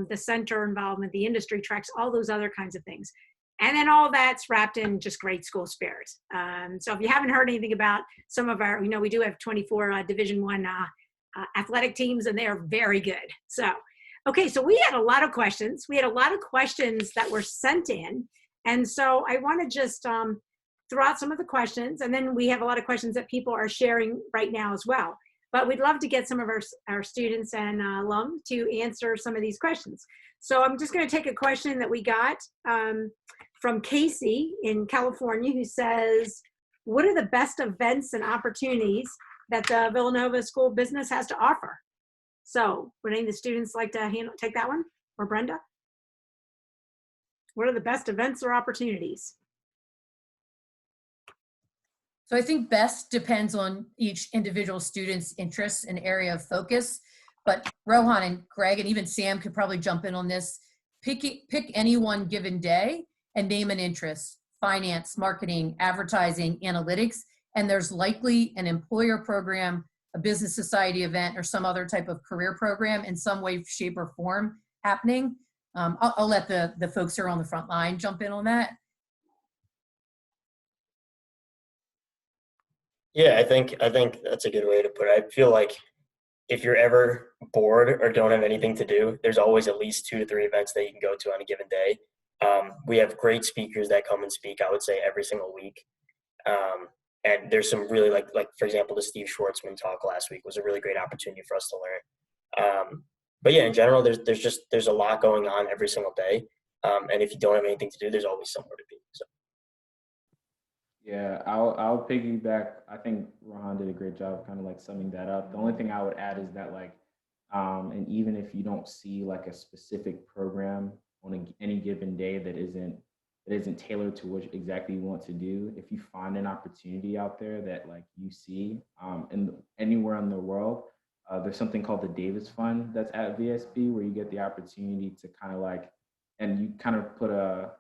the center involvement, the industry tracks, all those other kinds of things. And then all that's wrapped in just great school spirit. So if you haven't heard anything about some of our, you know, we do have 24 Division I athletic teams, and they are very good. So, okay, so we had a lot of questions. We had a lot of questions that were sent in. And so I want to just throw out some of the questions, and then we have a lot of questions that people are sharing right now as well. But we'd love to get some of our students and alums to answer some of these questions. So I'm just going to take a question that we got from Casey in California, who says, what are the best events and opportunities that the Villanova School of Business has to offer? So would any of the students like to take that one, or Brenda? What are the best events or opportunities? So I think best depends on each individual student's interests and area of focus, but Rohan and Greg and even Sam could probably jump in on this. Pick any one given day and name an interest: finance, marketing, advertising, analytics, and there's likely an employer program, a business society event, or some other type of career program in some way, shape, or form happening. I'll let the folks who are on the front line jump in on that. Yeah, I think that's a good way to put it. I feel like if you're ever bored or don't have anything to do, there's always at least 2 to 3 events that you can go to on a given day. We have great speakers that come and speak, I would say, every single week. And there's some really, like for example, the Steve Schwartzman talk last week was a really great opportunity for us to learn. But yeah, in general, there's a lot going on every single day. And if you don't have anything to do, there's always somewhere to be. So. Yeah, I'll piggyback. I think Rohan did a great job kind of like summing that up. The only thing I would add is that like, and even if you don't see like a specific program on any given day that isn't tailored to what exactly you want to do, if you find an opportunity out there that like you see anywhere in the world, there's something called the Davis Fund that's at VSB where you get the opportunity to kind of like, and you kind of put a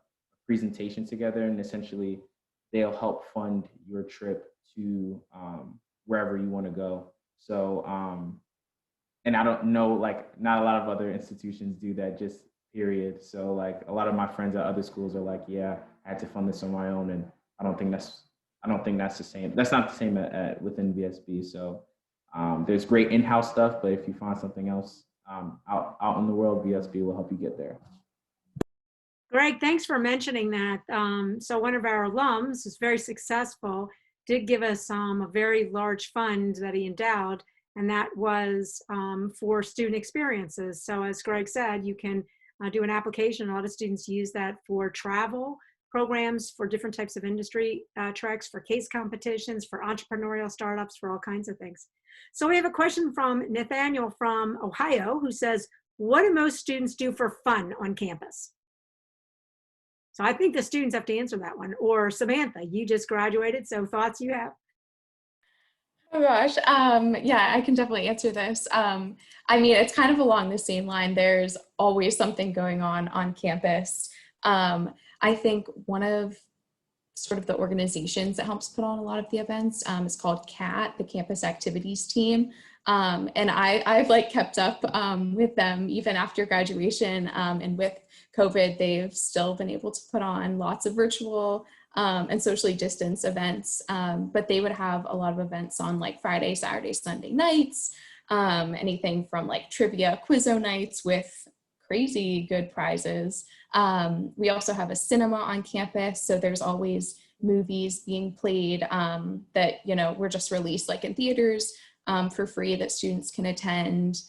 presentation together, and essentially they'll help fund your trip to wherever you want to go. So, and I don't know, like not a lot of other institutions do that, just period. So like a lot of my friends at other schools are like, yeah, I had to fund this on my own. And I don't think that's the same. That's not the same within VSB. So there's great in-house stuff, but if you find something else out in the world, VSB will help you get there. Greg, thanks for mentioning that. So one of our alums who's very successful did give us a very large fund that he endowed, and that was for student experiences. So as Greg said, you can do an application. A lot of students use that for travel programs, for different types of industry treks, for case competitions, for entrepreneurial startups, for all kinds of things. So we have a question from Nathaniel from Ohio who says, what do most students do for fun on campus? So I think the students have to answer that one. Or Samantha, you just graduated, so thoughts you have? Oh gosh, yeah, I can definitely answer this. I mean, it's kind of along the same line. There's always something going on campus. I think one of sort of the organizations that helps put on a lot of the events is called CAT, the Campus Activities Team. And I've like kept up with them even after graduation, and with COVID, they've still been able to put on lots of virtual and socially distanced events. But they would have a lot of events on like Friday, Saturday, Sunday nights, anything from like trivia, quizzo nights with crazy good prizes. We also have a cinema on campus, so there's always movies being played that, you know, were just released like in theaters for free that students can attend.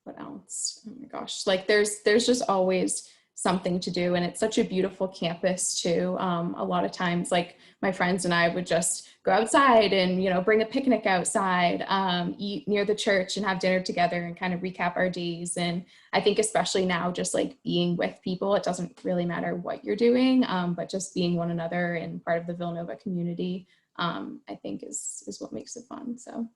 What else? Oh my gosh, like there's just always something to do, and it's such a beautiful campus too. A lot of times, like my friends and I would just go outside and, you know, bring a picnic outside, eat near the church and have dinner together and kind of recap our days. And I think especially now, just like being with people, it doesn't really matter what you're doing, but just being one another and part of the Villanova community, I think is what makes it fun. So.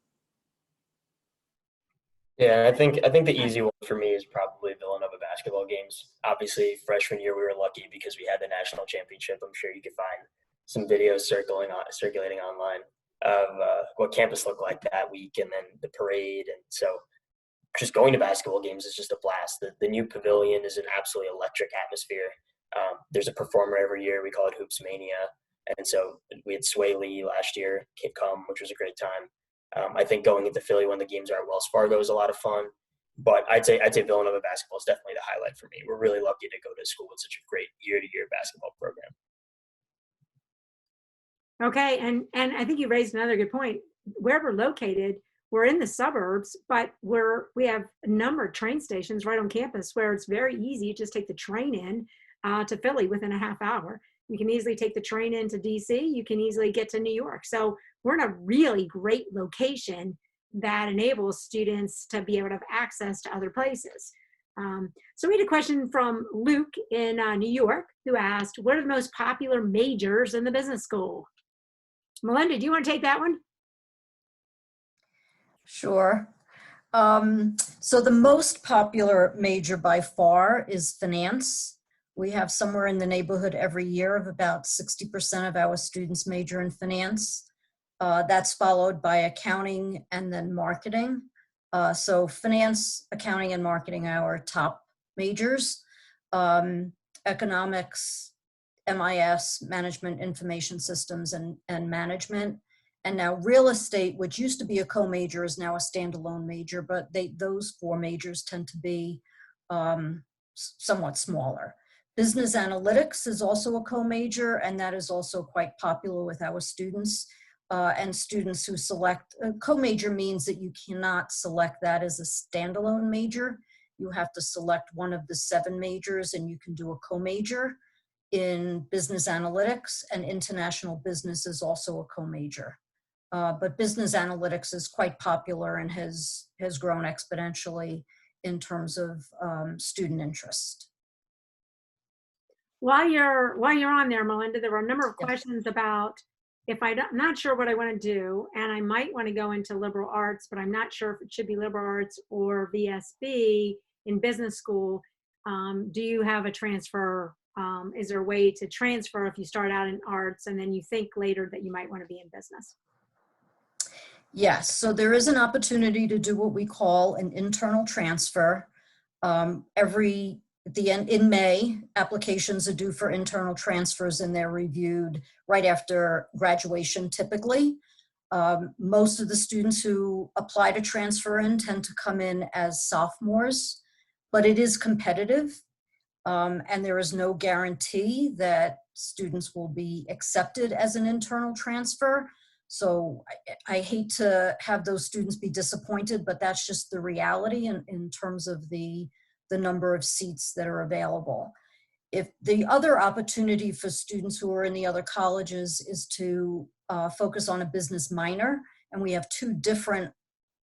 Yeah, I think the easy one for me is probably Villanova basketball games. Obviously, freshman year we were lucky because we had the national championship. I'm sure you could find some videos circulating online of what campus looked like that week, and then the parade. And so, just going to basketball games is just a blast. The new pavilion is an absolutely electric atmosphere. There's a performer every year. We call it Hoops Mania, and so we had Sway Lee last year come, which was a great time. I think going into Philly when the games are at Wells Fargo is a lot of fun, but I'd say Villanova basketball is definitely the highlight for me. We're really lucky to go to school with such a great year-to-year basketball program. Okay, and I think you raised another good point. Where we're located, we're in the suburbs, but we have a number of train stations right on campus where it's very easy. You just take the train in to Philly within a half hour. You can easily take the train into DC. You can easily get to New York. So we're in a really great location that enables students to be able to have access to other places. So we had a question from Luke in New York who asked, what are the most popular majors in the business school? Melinda, do you want to take that one? Sure. So the most popular major by far is finance. We have somewhere in the neighborhood every year of about 60% of our students major in finance. That's followed by accounting and then marketing. So finance, accounting, and marketing are our top majors. Economics, MIS, management, information systems, and management. And now real estate, which used to be a co-major, is now a standalone major, but those four majors tend to be somewhat smaller. Business analytics is also a co-major, and that is also quite popular with our students. And students who select, co-major means that you cannot select that as a standalone major. You have to select one of the 7 majors, and you can do a co-major. In business analytics, and international business is also a co-major. But business analytics is quite popular and has grown exponentially in terms of student interest. While you're on there, Melinda, there were a number of questions about if I'm not sure what I want to do, and I might want to go into liberal arts, but I'm not sure if it should be liberal arts or VSB in business school. Do you have a transfer? Is there a way to transfer if you start out in arts and then you think later that you might want to be in business? Yes, so there is an opportunity to do what we call an internal transfer. In May, applications are due for internal transfers, and they're reviewed right after graduation typically. Most of the students who apply to transfer in tend to come in as sophomores, but it is competitive. And there is no guarantee that students will be accepted as an internal transfer. So I hate to have those students be disappointed, but that's just the reality in terms of the number of seats that are available. If the other opportunity for students who are in the other colleges is to focus on a business minor, and we have 2 different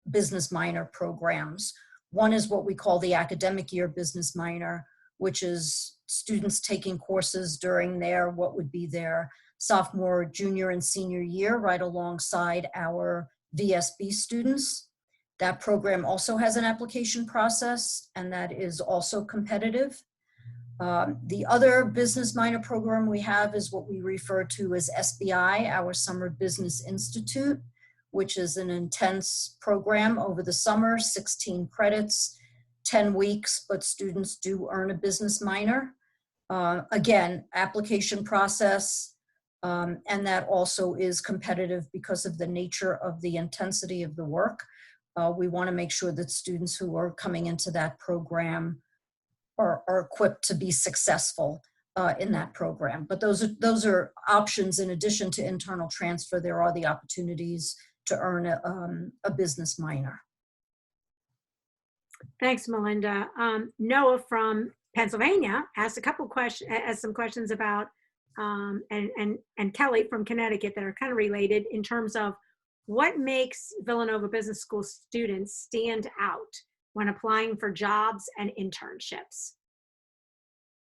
business minor programs. One is what we call the academic year business minor, which is students taking courses during what would be their sophomore, junior, and senior year, right alongside our VSB students. That program also has an application process, and that is also competitive. The other business minor program we have is what we refer to as SBI, our Summer Business Institute, which is an intense program over the summer, 16 credits, 10 weeks, but students do earn a business minor. Again, application process, and that also is competitive because of the nature of the intensity of the work. We want to make sure that students who are coming into that program are equipped to be successful in that program. But those are options in addition to internal transfer. There are the opportunities to earn a business minor. Thanks, Melinda. Noah from Pennsylvania asked some questions about, and Kelly from Connecticut that are kind of related in terms of what makes Villanova Business School students stand out when applying for jobs and internships.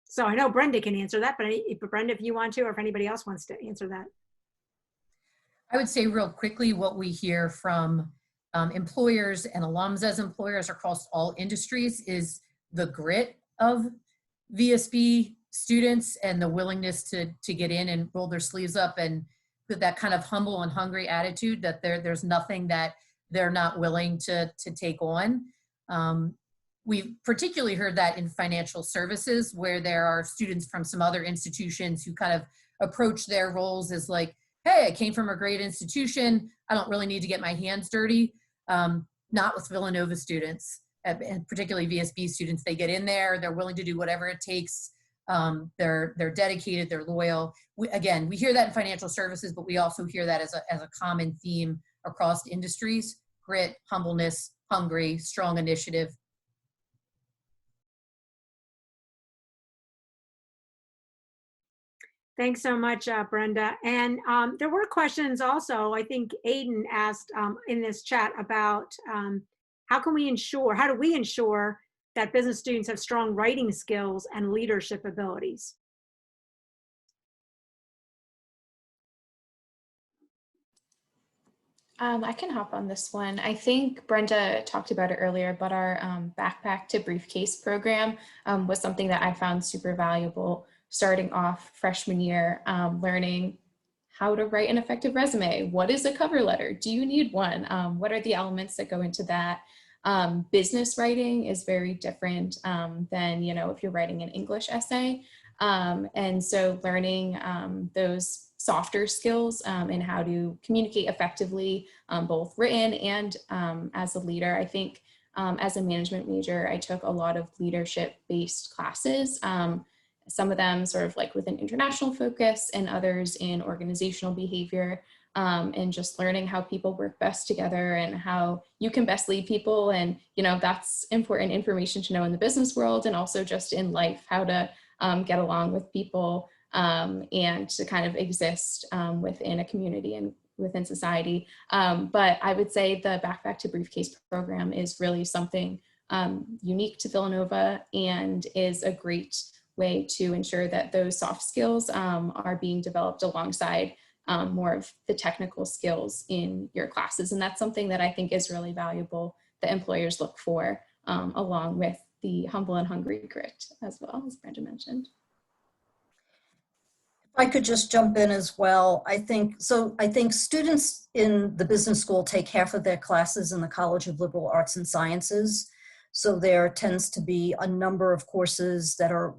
So I know Brenda can answer that, but Brenda, if you want to, or if anybody else wants to answer that. I would say real quickly what we hear from employers and alums as employers across all industries is the grit of VSB students and the willingness to get in and roll their sleeves up, and that kind of humble and hungry attitude that there's nothing that they're not willing to take on. We've particularly heard that in financial services, where there are students from some other institutions who kind of approach their roles as like, hey, I came from a great institution, I don't really need to get my hands dirty. Not with Villanova students, and particularly VSB students. They get in there, they're willing to do whatever it takes. They're dedicated, they're loyal. We hear that in financial services, but we also hear that as a common theme across industries: grit, humbleness, hungry, strong initiative. Thanks so much, Brenda. And there were questions also, I think Aiden asked in this chat about how do we ensure that business students have strong writing skills and leadership abilities? I can hop on this one. I think Brenda talked about it earlier, but our backpack to briefcase program was something that I found super valuable starting off freshman year, learning how to write an effective resume. What is a cover letter? Do you need one? What are the elements that go into that? Business writing is very different than, if you're writing an English essay. And so learning those softer skills and how to communicate effectively, both written and as a leader. I think as a management major, I took a lot of leadership-based classes. Some of them sort of like with an international focus and others in organizational behavior, and just learning how people work best together and how you can best lead people. And, that's important information to know in the business world and also just in life, how to get along with people and to kind of exist within a community and within society. But I would say the Backpack to Briefcase program is really something unique to Villanova and is a great way to ensure that those soft skills are being developed alongside more of the technical skills in your classes. And that's something that I think is really valuable that employers look for, along with the humble and hungry grit as well, as Brenda mentioned. If I could just jump in as well. I think students in the business school take half of their classes in the College of Liberal Arts and Sciences. So there tends to be a number of courses that are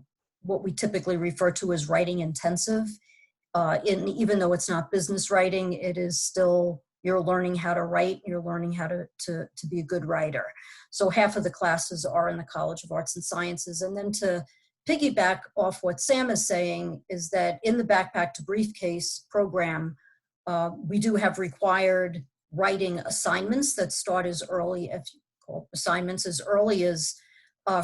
what we typically refer to as writing intensive. Even though it's not business writing, it is still, you're learning how to write, you're learning how to be a good writer. So half of the classes are in the College of Arts and Sciences. And then to piggyback off what Sam is saying is that in the Backpack to Briefcase program, we do have required writing assignments that start as early as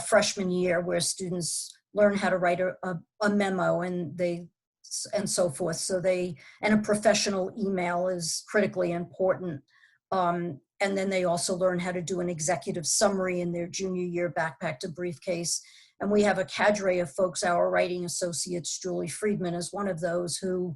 freshman year, where students learn how to write a memo and so forth. So and a professional email is critically important. And then they also learn how to do an executive summary in their junior year Backpack to Briefcase. And we have a cadre of folks, our writing associates, Julie Friedman is one of those, who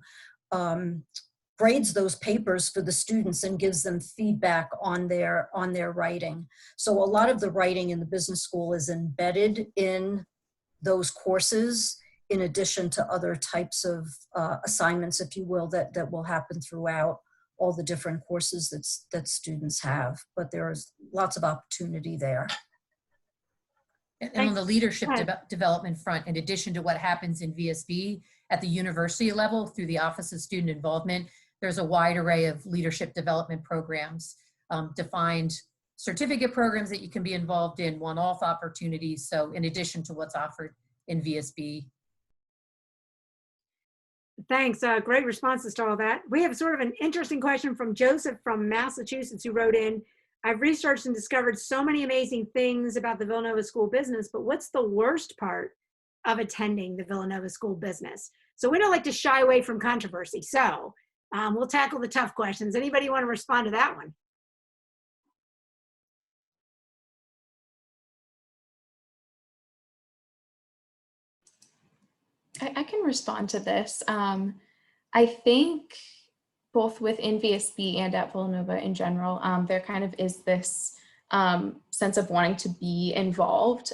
grades those papers for the students and gives them feedback on their writing. So a lot of the writing in the business school is embedded in those courses, in addition to other types of assignments, if you will, that will happen throughout all the different courses that students have. But there's lots of opportunity there. And on the leadership development front, in addition to what happens in VSB at the university level through the Office of Student Involvement, there's a wide array of leadership development programs, defined certificate programs that you can be involved in, one-off opportunities. So in addition to what's offered in VSB. Thanks. Great responses to all that. We have sort of an interesting question from Joseph from Massachusetts, who wrote in, I've researched and discovered so many amazing things about the Villanova School of Business, but what's the worst part of attending the Villanova School of Business? So we don't like to shy away from controversy. So we'll tackle the tough questions. Anybody want to respond to that one? I can respond to this. I think both within VSB and at Villanova in general, there kind of is this sense of wanting to be involved.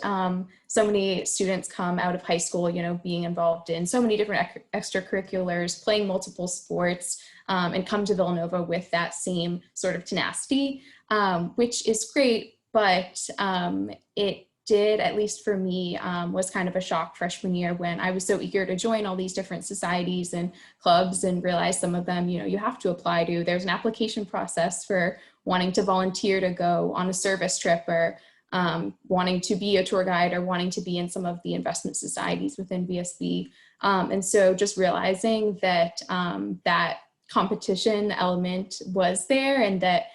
So many students come out of high school, you know, being involved in so many different extracurriculars, playing multiple sports, and come to Villanova with that same sort of tenacity, which is great, but it did, at least for me, was kind of a shock freshman year when I was so eager to join all these different societies and clubs and realize some of them, you know, you have to apply to. There's an application process for wanting to volunteer to go on a service trip, or wanting to be a tour guide, or wanting to be in some of the investment societies within VSB. And so just realizing that that competition element was there, and that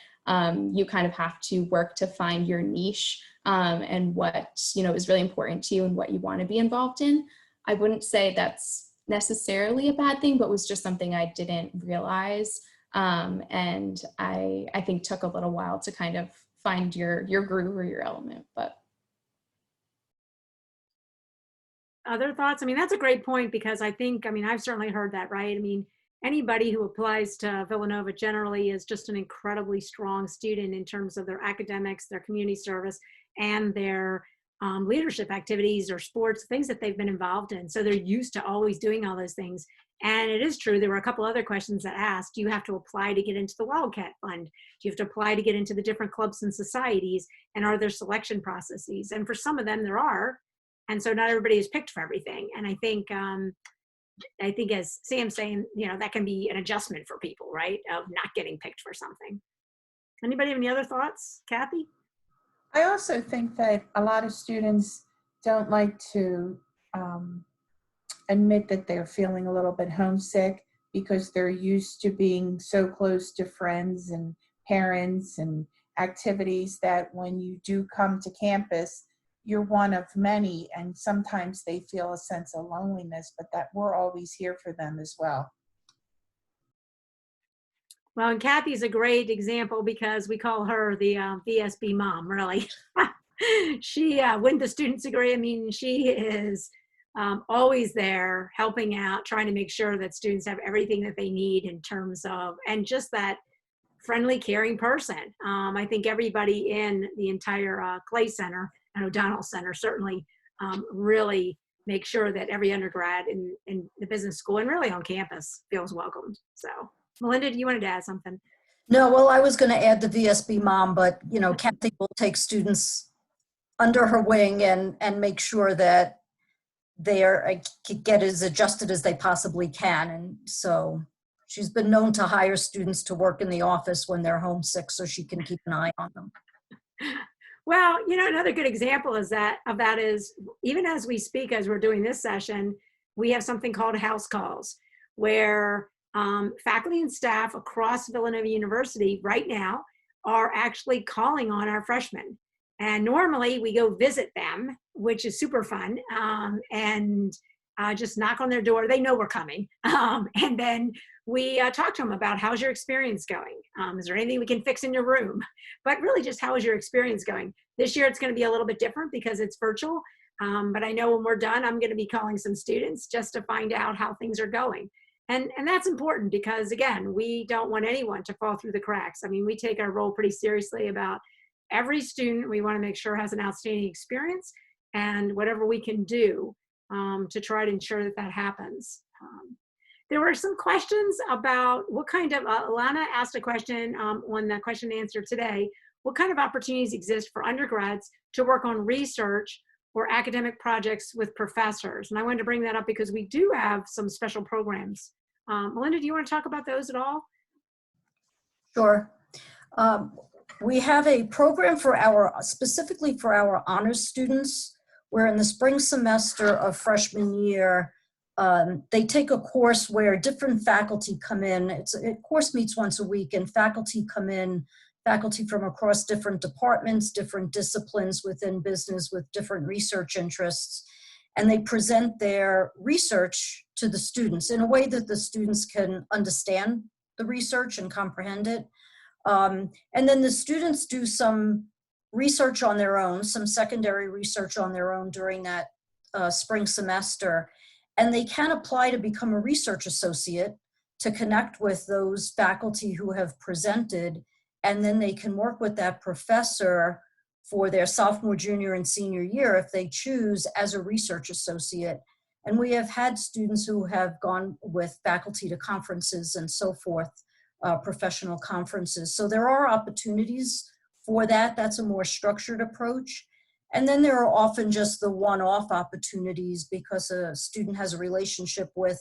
you kind of have to work to find your niche and what, you know, is really important to you and what you want to be involved in. I wouldn't say that's necessarily a bad thing, but was just something I didn't realize. And I think took a little while to kind of find your groove or your element, but. Other thoughts? I mean, that's a great point, because I think, I mean, I've certainly heard that, right? I mean, anybody who applies to Villanova generally is just an incredibly strong student in terms of their academics, their community service, and their leadership activities or sports, things that they've been involved in. So they're used to always doing all those things. And it is true, there were a couple other questions that asked, do you have to apply to get into the Wildcat Fund? Do you have to apply to get into the different clubs and societies? And are there selection processes? And for some of them there are. And so not everybody is picked for everything. And I think as Sam's saying, you know, that can be an adjustment for people, right? Of not getting picked for something. Anybody have any other thoughts? Kathy? I also think that a lot of students don't like to admit that they're feeling a little bit homesick, because they're used to being so close to friends and parents and activities, that when you do come to campus, you're one of many, and sometimes they feel a sense of loneliness, but that we're always here for them as well. Well, and Kathy's a great example, because we call her the VSB mom, really. She, when the students agree, I mean, she is always there helping out, trying to make sure that students have everything that they need in terms of, and just that friendly, caring person. I think everybody in the entire Clay Center and O'Donnell Center certainly really make sure that every undergrad in the business school and really on campus feels welcomed. So, Melinda, you wanted to add something? No, well, I was going to add the VSB mom, but, you know, Kathy will take students under her wing and make sure that they are get as adjusted as they possibly can. And so she's been known to hire students to work in the office when they're homesick, so she can keep an eye on them. Well, you know, another good example of that is, even as we speak, as we're doing this session, we have something called house calls, where faculty and staff across Villanova University right now are actually calling on our freshmen. And normally we go visit them, which is super fun, and just knock on their door. They know we're coming. And then we talk to them about, how's your experience going? Is there anything we can fix in your room? But really just, how is your experience going? This year it's going to be a little bit different because it's virtual. But I know when we're done, I'm going to be calling some students just to find out how things are going. And that's important, because again, we don't want anyone to fall through the cracks. I mean, we take our role pretty seriously about every student. We want to make sure has an outstanding experience, and whatever we can do to try to ensure that that happens. There were some questions about what kind of, Alana asked a question on the question and answer today, what kind of opportunities exist for undergrads to work on research or academic projects with professors. And I wanted to bring that up because we do have some special programs. Melinda, do you want to talk about those at all? Sure. We have a program for specifically for our honors students, where in the spring semester of freshman year, they take a course where different faculty come in. A course meets once a week, and faculty come in, faculty from across different departments, different disciplines within business with different research interests, and they present their research to the students in a way that the students can understand the research and comprehend it. And then the students do some research on their own, some secondary research on their own during that spring semester. And they can apply to become a research associate to connect with those faculty who have presented. And then they can work with that professor for their sophomore, junior, and senior year if they choose as a research associate. And we have had students who have gone with faculty to conferences and so forth, professional conferences. So there are opportunities for that. That's a more structured approach. And then there are often just the one-off opportunities because a student has a relationship with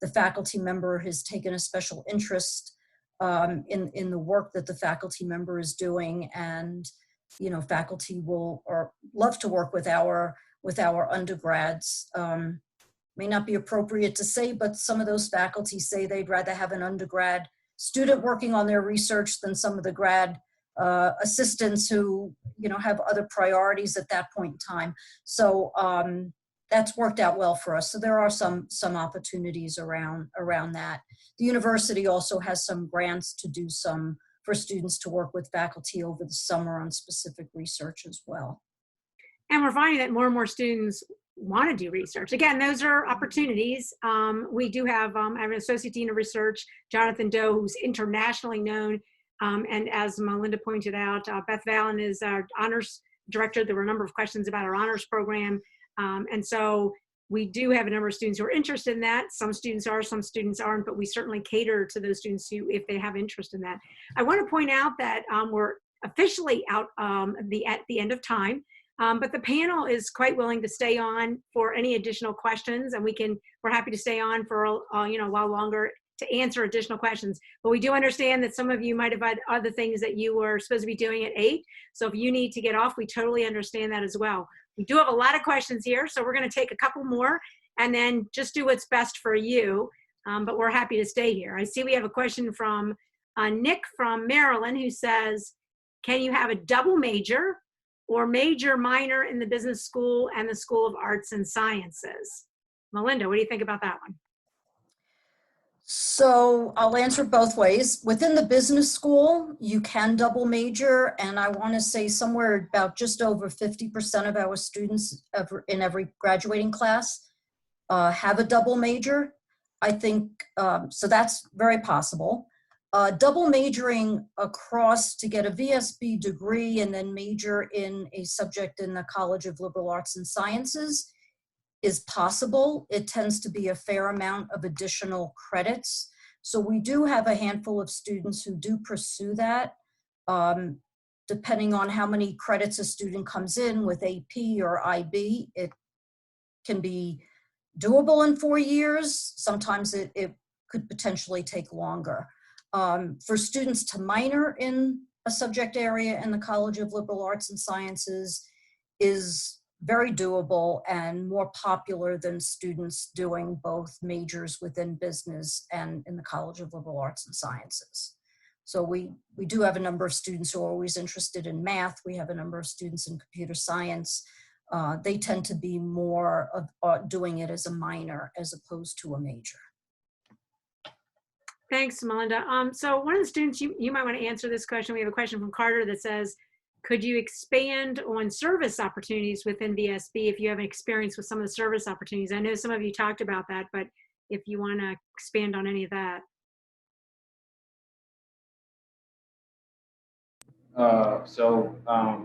the faculty member, has taken a special interest in the work that the faculty member is doing. And, you know, faculty will or love to work with our undergrads. May not be appropriate to say, but some of those faculty say they'd rather have an undergrad student working on their research than some of the grad assistants who, you know, have other priorities at that point in time. So that's worked out well for us. So there are some opportunities around that. The university also has some grants to do for students to work with faculty over the summer on specific research as well. And we're finding that more and more students want to do research. Again, those are opportunities. We do have, I have an associate dean of research, Jonathan Doe, who's internationally known. And as Melinda pointed out, Beth Valen is our honors director. There were a number of questions about our honors program. And so we do have a number of students who are interested in that. Some students are, some students aren't, but we certainly cater to those students who, if they have interest in that. I want to point out that we're officially out at the end of time. But the panel is quite willing to stay on for any additional questions, and we're happy to stay on for a while longer to answer additional questions. But we do understand that some of you might have had other things that you were supposed to be doing at 8. So if you need to get off, we totally understand that as well. We do have a lot of questions here, so we're going to take a couple more and then just do what's best for you. But we're happy to stay here. I see we have a question from Nick from Maryland who says, can you have a double major or major minor in the business school and the School of Arts and Sciences? Melinda, what do you think about that one? So I'll answer both ways. Within the business school, you can double major, and I want to say somewhere about just over 50% of our students in every graduating class have a double major. I think, so that's very possible. Double majoring across to get a VSB degree and then major in a subject in the College of Liberal Arts and Sciences is possible. It tends to be a fair amount of additional credits. So we do have a handful of students who do pursue that. Depending on how many credits a student comes in with AP or IB, it can be doable in 4 years. Sometimes it could potentially take longer. For students to minor in a subject area in the College of Liberal Arts and Sciences is very doable and more popular than students doing both majors within business and in the College of Liberal Arts and Sciences. So we do have a number of students who are always interested in math. We have a number of students in computer science. They tend to be more of doing it as a minor as opposed to a major. Thanks, Melinda. So one of the students, you might want to answer this question. We have a question from Carter that says, could you expand on service opportunities within VSB if you have experience with some of the service opportunities? I know some of you talked about that, but if you want to expand on any of that.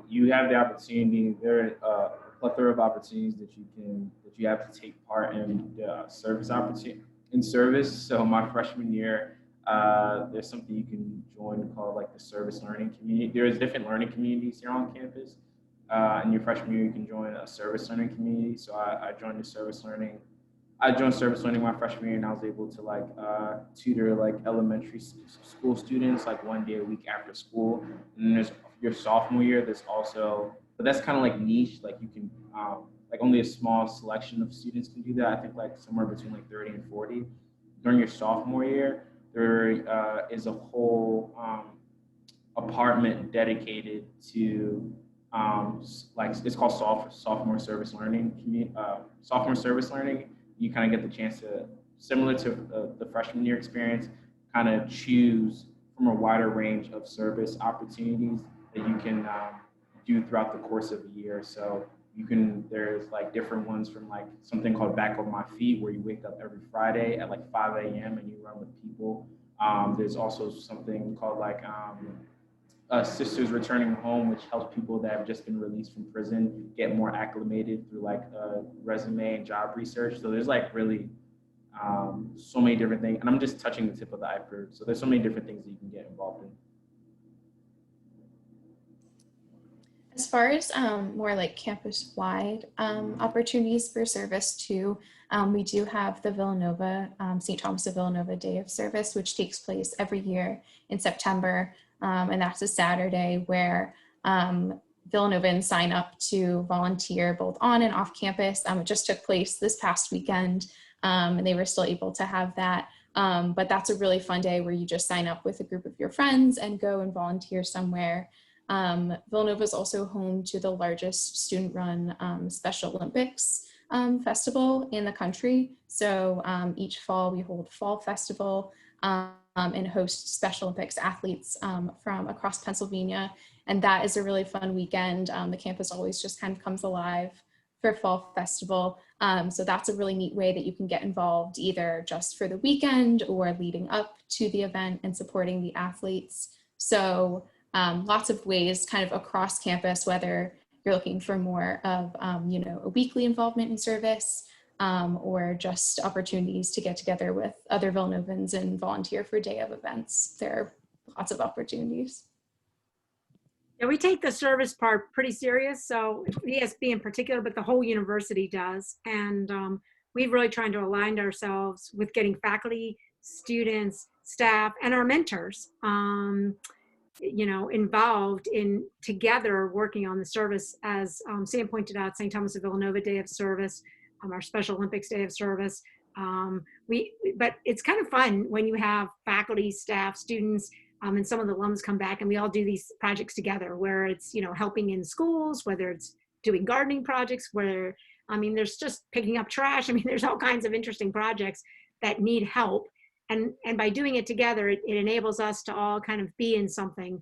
You have the opportunity. There are a plethora of opportunities that you have to take part in service opportunity in service. So my freshman year, there's something you can join called like the service learning community. There's different learning communities here on campus. in your freshman year, you can join a service learning community. So I joined the service learning. I joined service learning my freshman year, and I was able to like tutor like elementary school students like 1 day a week after school. And then there's your sophomore year. There's also, but that's kind of like niche. Like you can like only a small selection of students can do that. I think like somewhere between like 30 and 40. During your sophomore year, there is a whole apartment dedicated to like it's called sophomore service learning. Sophomore service learning, you kind of get the chance to, similar to the freshman year experience, kind of choose from a wider range of service opportunities that you can do throughout the course of the year. So there's like different ones from like something called Back on My Feet, where you wake up every Friday at like 5 a.m. and you run with people. There's also something called like Sisters Returning Home, which helps people that have just been released from prison get more acclimated through like resume and job research. So there's like really so many different things, and I'm just touching the tip of the iceberg. So there's so many different things that you can get involved in. As far as more like campus-wide opportunities for service too, we do have the Villanova, St. Thomas of Villanova Day of Service, which takes place every year in September. And that's a Saturday where Villanovans sign up to volunteer both on and off campus. It just took place this past weekend, and they were still able to have that. But that's a really fun day where you just sign up with a group of your friends and go and volunteer somewhere. Villanova is also home to the largest student-run Special Olympics festival in the country. So each fall we hold Fall Festival and host Special Olympics athletes from across Pennsylvania. And that is a really fun weekend. The campus always just kind of comes alive for Fall Festival. So that's a really neat way that you can get involved either just for the weekend or leading up to the event and supporting the athletes. So lots of ways kind of across campus, whether you're looking for more of, a weekly involvement in service or just opportunities to get together with other Villanovans and volunteer for day of events. There are lots of opportunities. Yeah, we take the service part pretty serious. So VSB in particular, but the whole university does. And we've really trying to align ourselves with getting faculty, students, staff, and our mentors, involved in together working on the service. As Sam pointed out, St. Thomas of Villanova Day of Service, our Special Olympics Day of Service. But it's kind of fun when you have faculty, staff, students, and some of the alums come back and we all do these projects together, where it's, helping in schools, whether it's doing gardening projects, there's just picking up trash. There's all kinds of interesting projects that need help. And by doing it together, it enables us to all kind of be in something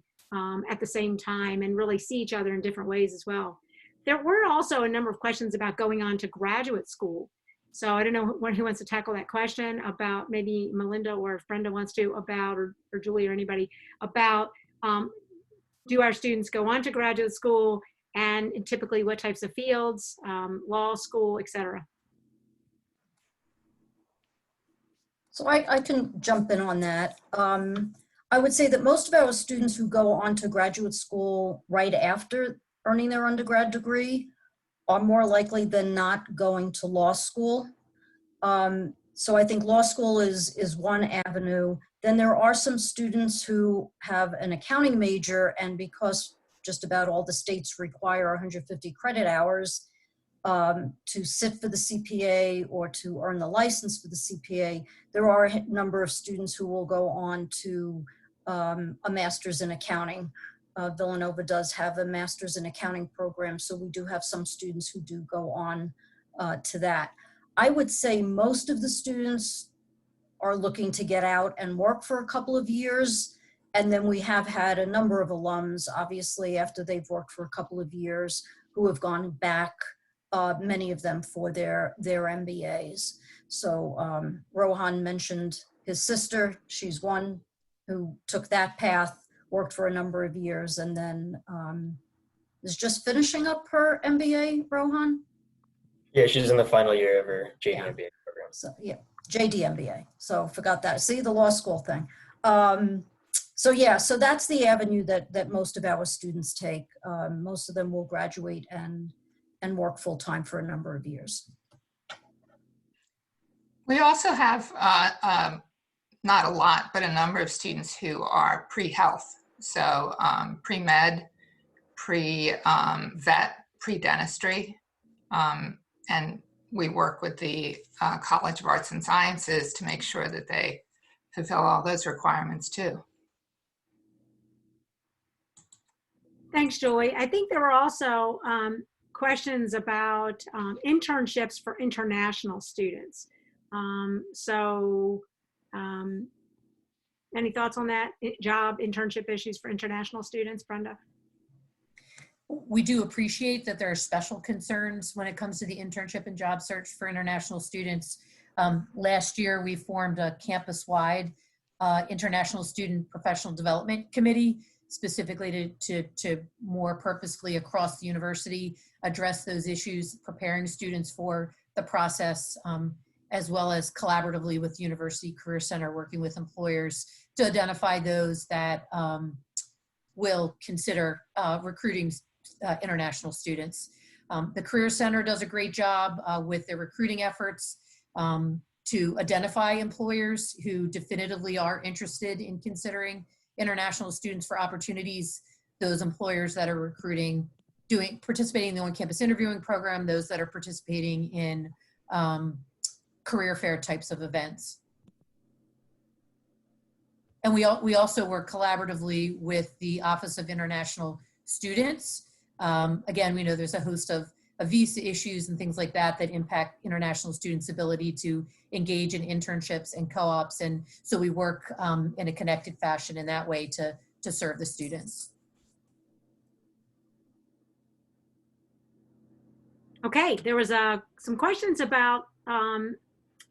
at the same time and really see each other in different ways as well. There were also a number of questions about going on to graduate school. So I don't know who wants to tackle that question about, maybe Melinda, or if Brenda wants to, about, or Julie or anybody, about do our students go on to graduate school, and typically what types of fields, law school, etc. So I can jump in on that. I would say that most of our students who go on to graduate school right after earning their undergrad degree are more likely than not going to law school. So I think law school is one avenue. Then there are some students who have an accounting major, and because just about all the states require 150 credit hours to sit for the CPA or to earn the license for the CPA, there are a number of students who will go on to a master's in accounting. Villanova does have a master's in accounting program, so we do have some students who do go on to that. I would say most of the students are looking to get out and work for a couple of years, and then we have had a number of alums, obviously, after they've worked for a couple of years, who have gone back, many of them for their MBAs. So Rohan mentioned his sister. She's one who took that path, worked for a number of years, and then is just finishing up her MBA, Rohan? Yeah, she's in the final year of her JD MBA program. So yeah, JD MBA. So forgot that. See, the law school thing. So yeah, so that's the avenue that most of our students take. Most of them will graduate and work full-time for a number of years. We also have not a lot, but a number of students who are pre-health. So pre-med, pre-vet, pre-dentistry. And we work with the College of Arts and Sciences to make sure that they fulfill all those requirements too. Thanks, Julie. I think there were also questions about internships for international students. Any thoughts on that? Job internship issues for international students, Brenda? We do appreciate that there are special concerns when it comes to the internship and job search for international students. Last year, we formed a campus-wide international student professional development committee, specifically to more purposefully across the university address those issues, preparing students for the process, as well as collaboratively with University Career Center, working with employers to identify those that will consider recruiting international students. The Career Center does a great job with their recruiting efforts to identify employers who definitively are interested in considering international students for opportunities, those employers that are recruiting, participating in the on-campus interviewing program, those that are participating in career fair types of events. And we also work collaboratively with the Office of International Students. Again, we know there's a host of visa issues and things like that that impact international students' ability to engage in internships and co-ops. And so we work in a connected fashion in that way to serve the students. Okay, there was some questions about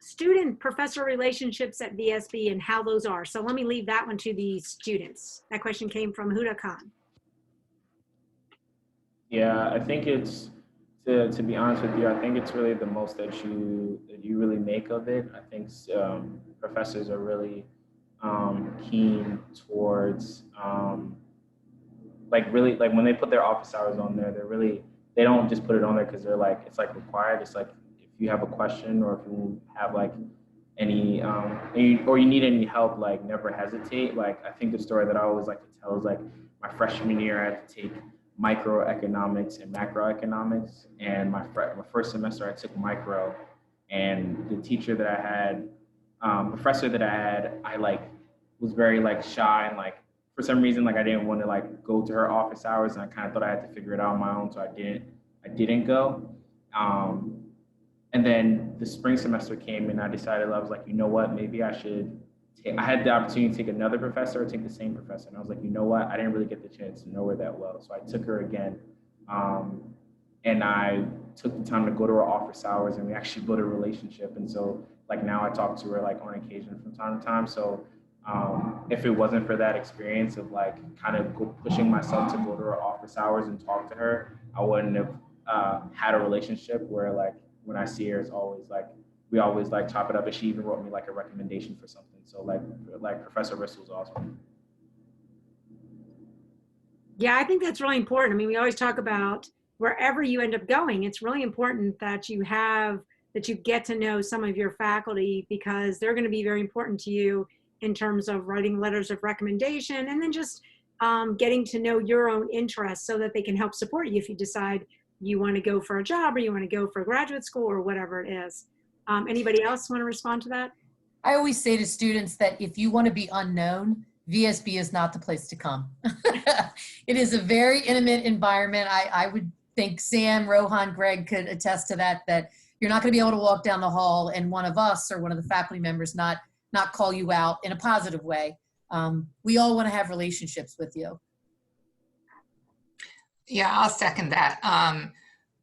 student-professor relationships at VSB and how those are. So let me leave that one to the students. That question came from Huda Khan. Yeah, I think it's, to be honest with you, I think it's really the most that you really make of it. I think professors are really keen towards like when they put their office hours on there, they don't just put it on there because they're like, it's like required. It's like, if you have a question or if you have like any, or you need any help, like never hesitate. Like, I think the story that I always like to tell is like my freshman year, I had to take microeconomics and macroeconomics. And my first semester I took micro, and the teacher that I had, professor that I had, I like was very like shy, and like for some reason, like I didn't want to like go to her office hours, and I kind of thought I had to figure it out on my own. So I didn't go. And then the spring semester came, and I decided, I was like, you know what, maybe I should take, I had the opportunity to take another professor or take the same professor. And I was like, you know what, I didn't really get the chance to know her that well. So I took her again. And I took the time to go to her office hours, and we actually built a relationship. And so like now I talk to her like on occasion from time to time. So if it wasn't for that experience of like kind of pushing myself to go to her office hours and talk to her, I wouldn't have had a relationship where like, when I see her, it's always like, we always like chop it up, and she even wrote me like a recommendation for something. So like Professor Bristol's awesome. Yeah, I think that's really important. I mean, we always talk about wherever you end up going, it's really important that you get to know some of your faculty, because they're going to be very important to you in terms of writing letters of recommendation, and then just getting to know your own interests so that they can help support you if you decide you want to go for a job or you want to go for graduate school or whatever it is. Anybody else want to respond to that? I always say to students that if you want to be unknown, VSB is not the place to come. It is a very intimate environment. I would think Sam, Rohan, Greg could attest to that you're not going to be able to walk down the hall and one of us or one of the faculty members not call you out in a positive way. We all want to have relationships with you. Yeah, I'll second that.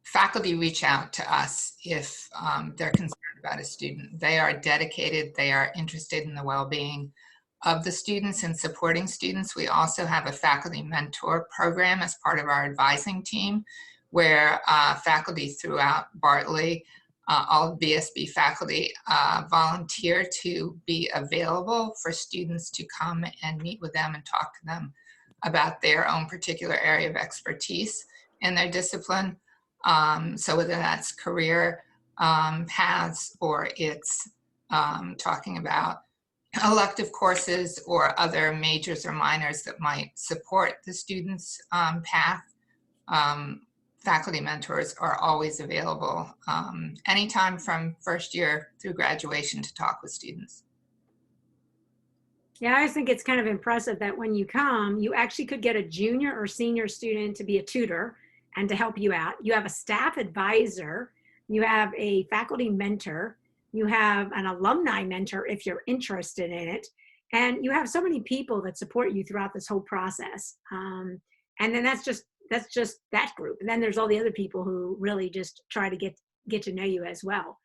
Faculty reach out to us if they're concerned about a student. They are dedicated, they are interested in the well-being of the students and supporting students. We also have a faculty mentor program as part of our advising team, where faculty throughout Bartley all BSB faculty volunteer to be available for students to come and meet with them and talk to them about their own particular area of expertise in their discipline. So whether that's career paths or it's talking about elective courses or other majors or minors that might support the student's path, faculty mentors are always available anytime from first year through graduation to talk with students. Yeah, I always think it's kind of impressive that when you come, you actually could get a junior or senior student to be a tutor and to help you out. You have a staff advisor, you have a faculty mentor, you have an alumni mentor if you're interested in it, and you have so many people that support you throughout this whole process. And then that's just that group. And then there's all the other people who really just try to get to know you as well.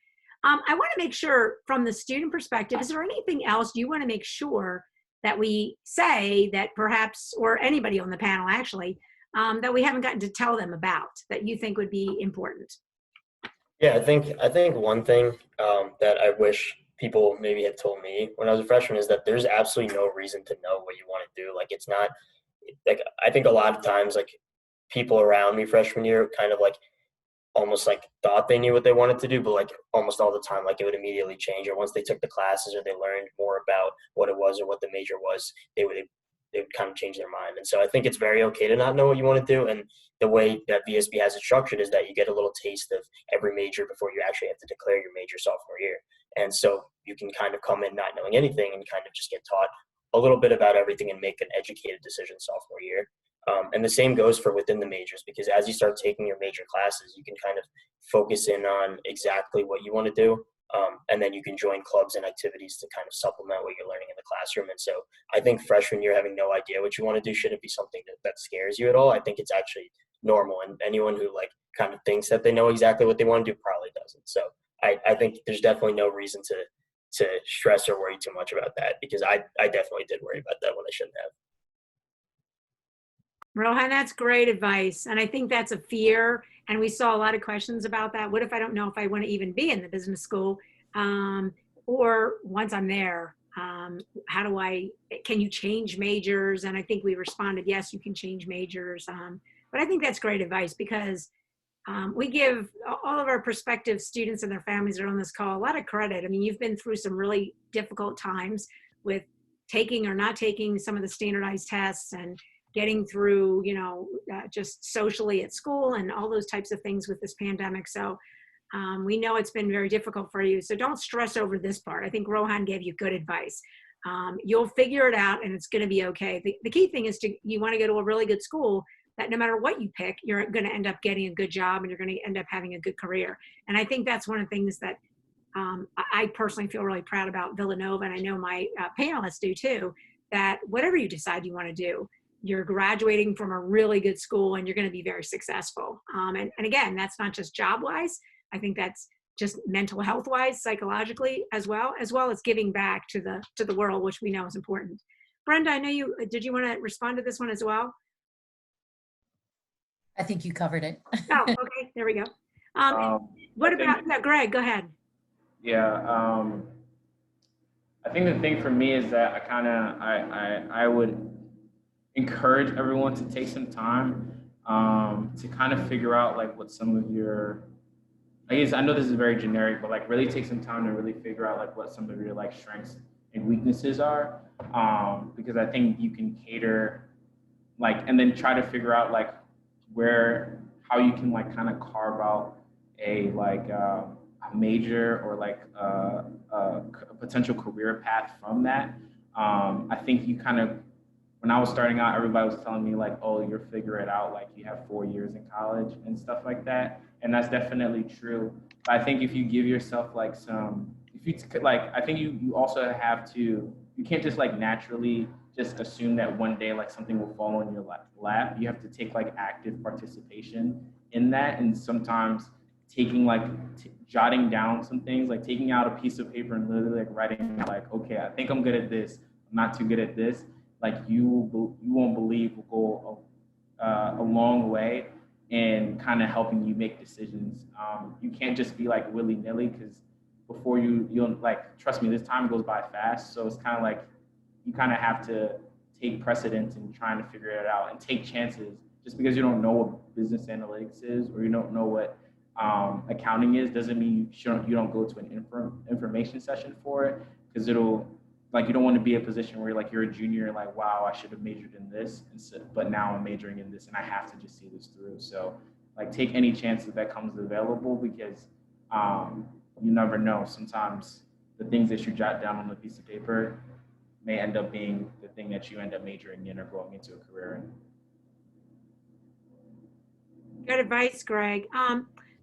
I want to make sure from the student perspective, is there anything else you want to make sure that we say that perhaps, or anybody on the panel actually, that we haven't gotten to tell them about that you think would be important? Yeah, I think one thing that I wish people maybe had told me when I was a freshman is that there's absolutely no reason to know what you want to do. Like, it's not like, I think a lot of times, like, people around me freshman year kind of like almost like thought they knew what they wanted to do, but like almost all the time, like, it would immediately change. Or once they took the classes or they learned more about what it was or what the major was, they would kind of change their mind. And so I think it's very okay to not know what you want to do. And the way that VSB has it structured is that you get a little taste of every major before you actually have to declare your major sophomore year. And so you can kind of come in not knowing anything and kind of just get taught a little bit about everything and make an educated decision sophomore year. And the same goes for within the majors, because as you start taking your major classes, you can kind of focus in on exactly what you want to do. And then you can join clubs and activities to kind of supplement what you're learning in the classroom. And so I think freshman year, having no idea what you want to do shouldn't be something that scares you at all. I think it's actually normal. And anyone who like kind of thinks that they know exactly what they want to do probably doesn't. So I think there's definitely no reason to stress or worry too much about that, because I definitely did worry about that when I shouldn't have. Rohan, that's great advice. And I think that's a fear. And we saw a lot of questions about that. What if I don't know if I want to even be in the business school? Or once I'm there, can you change majors? And I think we responded, yes, you can change majors. But I think that's great advice, because we give all of our prospective students and their families that are on this call a lot of credit. I mean, you've been through some really difficult times with taking or not taking some of the standardized tests and getting through, just socially at school and all those types of things with this pandemic. So we know it's been very difficult for you. So don't stress over this part. I think Rohan gave you good advice. You'll figure it out and it's going to be okay. The key thing is you want to go to a really good school that no matter what you pick, you're going to end up getting a good job and you're going to end up having a good career. And I think that's one of the things that I personally feel really proud about Villanova, and I know my panelists do too, that whatever you decide you want to do, you're graduating from a really good school and you're going to be very successful. And again, that's not just job-wise. I think that's just mental health-wise, psychologically, as well as giving back to the world, which we know is important. Brenda, I know did you want to respond to this one as well? I think you covered it. Oh, okay, there we go. What about, Greg, go ahead. Yeah, I think the thing for me is that I would encourage everyone to take some time to kind of figure out like what some of your, I guess I know this is very generic, but like really take some time to really figure out like what some of your like strengths and weaknesses are, because I think you can cater like, and then try to figure out like how you can like kind of carve out a major or like a potential career path from that. I think you kind of, when I was starting out, everybody was telling me like, oh, you'll figure it out, like you have 4 years in college and stuff like that. And that's definitely true. But I think if you give yourself like I think you also have to, you can't just like naturally just assume that one day like something will fall on your lap. You have to take like active participation in that. And sometimes taking like jotting down some things, like taking out a piece of paper and literally like writing like, okay, I think I'm good at this, I'm not too good at this. Like you won't believe will go a long way and kind of helping you make decisions. You can't just be like willy-nilly, because before you'll like, trust me, this time goes by fast. So it's kind of like you kind of have to take precedence in trying to figure it out and take chances. Just because you don't know what business analytics is, or you don't know what accounting is, doesn't mean you don't go to an information session for it, because it'll, like, you don't want to be in a position where you're a junior and like, wow, I should have majored in this, but now I'm majoring in this and I have to just see this through. So like, take any chances that comes available, because you never know. Sometimes the things that you jot down on a piece of paper may end up being the thing that you end up majoring in or going into a career in. Good advice, Greg.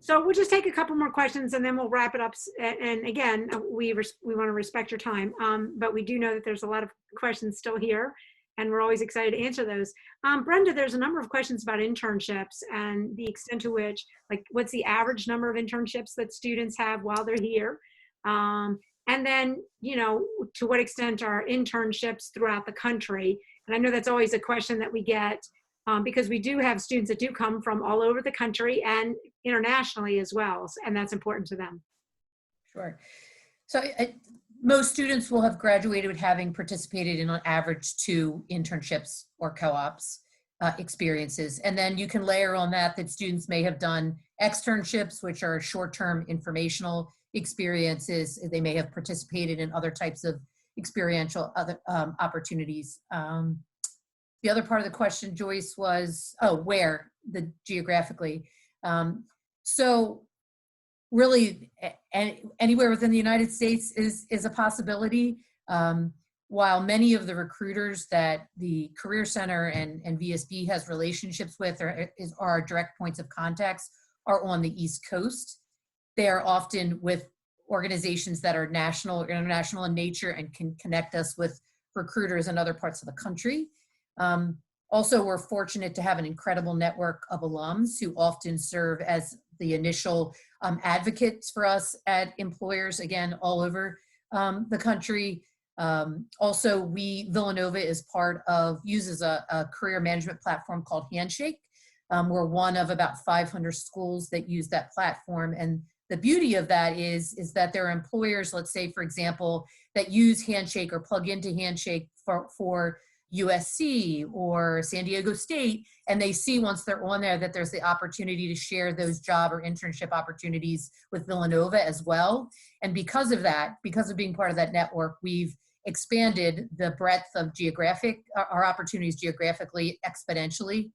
So we'll just take a couple more questions and then we'll wrap it up. And again, we want to respect your time, but we do know that there's a lot of questions still here, and we're always excited to answer those. Brenda, there's a number of questions about internships and the extent to which, like, what's the average number of internships that students have while they're here? And then, you know, to what extent are internships throughout the country? And I know that's always a question that we get, because we do have students that do come from all over the country and internationally as well, and that's important to them. Sure. So most students will have graduated having participated in on average 2 internships or co-ops experiences. And then you can layer on that students may have done externships, which are short-term informational experiences. They may have participated in other types of experiential opportunities. The other part of the question, Joyce, was, where, geographically. So really, anywhere within the United States is a possibility. While many of the recruiters that the Career Center and VSB has relationships with are direct points of contacts are on the East Coast. They are often with organizations that are national or international in nature and can connect us with recruiters in other parts of the country. Also, we're fortunate to have an incredible network of alums who often serve as the initial advocates for us at employers, again, all over the country. Also, Villanova is uses a career management platform called Handshake. We're one of about 500 schools that use that platform. And the beauty of that is that there are employers, let's say, for example, that use Handshake or plug into Handshake for USC or San Diego State, and they see once they're on there that there's the opportunity to share those job or internship opportunities with Villanova as well. And because of that, because of being part of that network, we've expanded the breadth of our opportunities geographically exponentially.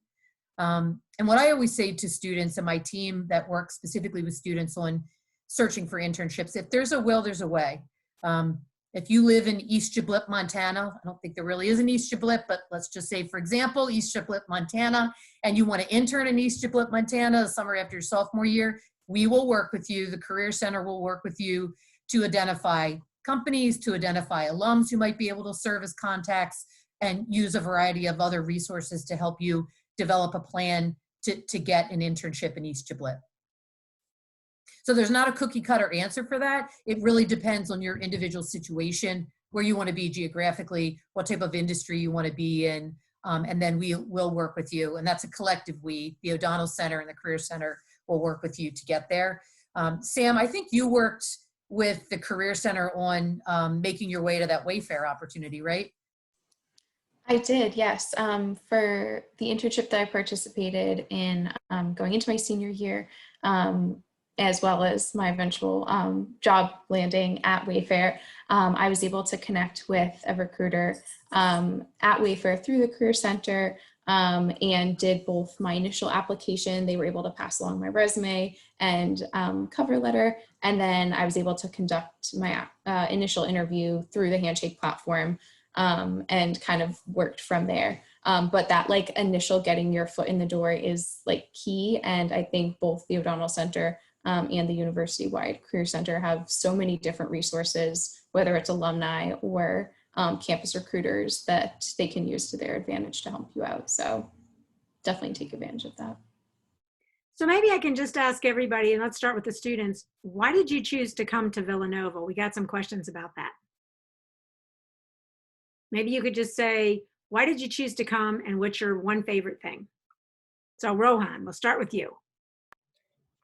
And what I always say to students and my team that works specifically with students on searching for internships, if there's a will, there's a way. If you live in East Giblip, Montana, I don't think there really is an East Giblip, but let's just say, for example, East Giblip, Montana, and you want to intern in East Giblip, Montana, the summer after your sophomore year, we will work with you. The Career Center will work with you to identify companies, to identify alums who might be able to serve as contacts, and use a variety of other resources to help you develop a plan to get an internship in East Giblip. So there's not a cookie cutter answer for that. It really depends on your individual situation, where you want to be geographically, what type of industry you want to be in, and then we will work with you. And that's a collective we. The O'Donnell Center and the Career Center will work with you to get there. Sam, I think you worked with the Career Center on making your way to that Wayfair opportunity, right? I did, yes. For the internship that I participated in going into my senior year, as well as my eventual job landing at Wayfair, I was able to connect with a recruiter at Wayfair through the Career Center and did both my initial application. They were able to pass along my resume and cover letter, and then I was able to conduct my initial interview through the Handshake platform and kind of worked from there. But that like initial getting your foot in the door is like key, and I think both the O'Donnell Center and the university-wide Career Center have so many different resources, whether it's alumni or campus recruiters, that they can use to their advantage to help you out. So definitely take advantage of that. So maybe I can just ask everybody, and let's start with the students. Why did you choose to come to Villanova? We got some questions about that. Maybe you could just say, why did you choose to come, and what's your one favorite thing? So Rohan, we'll start with you.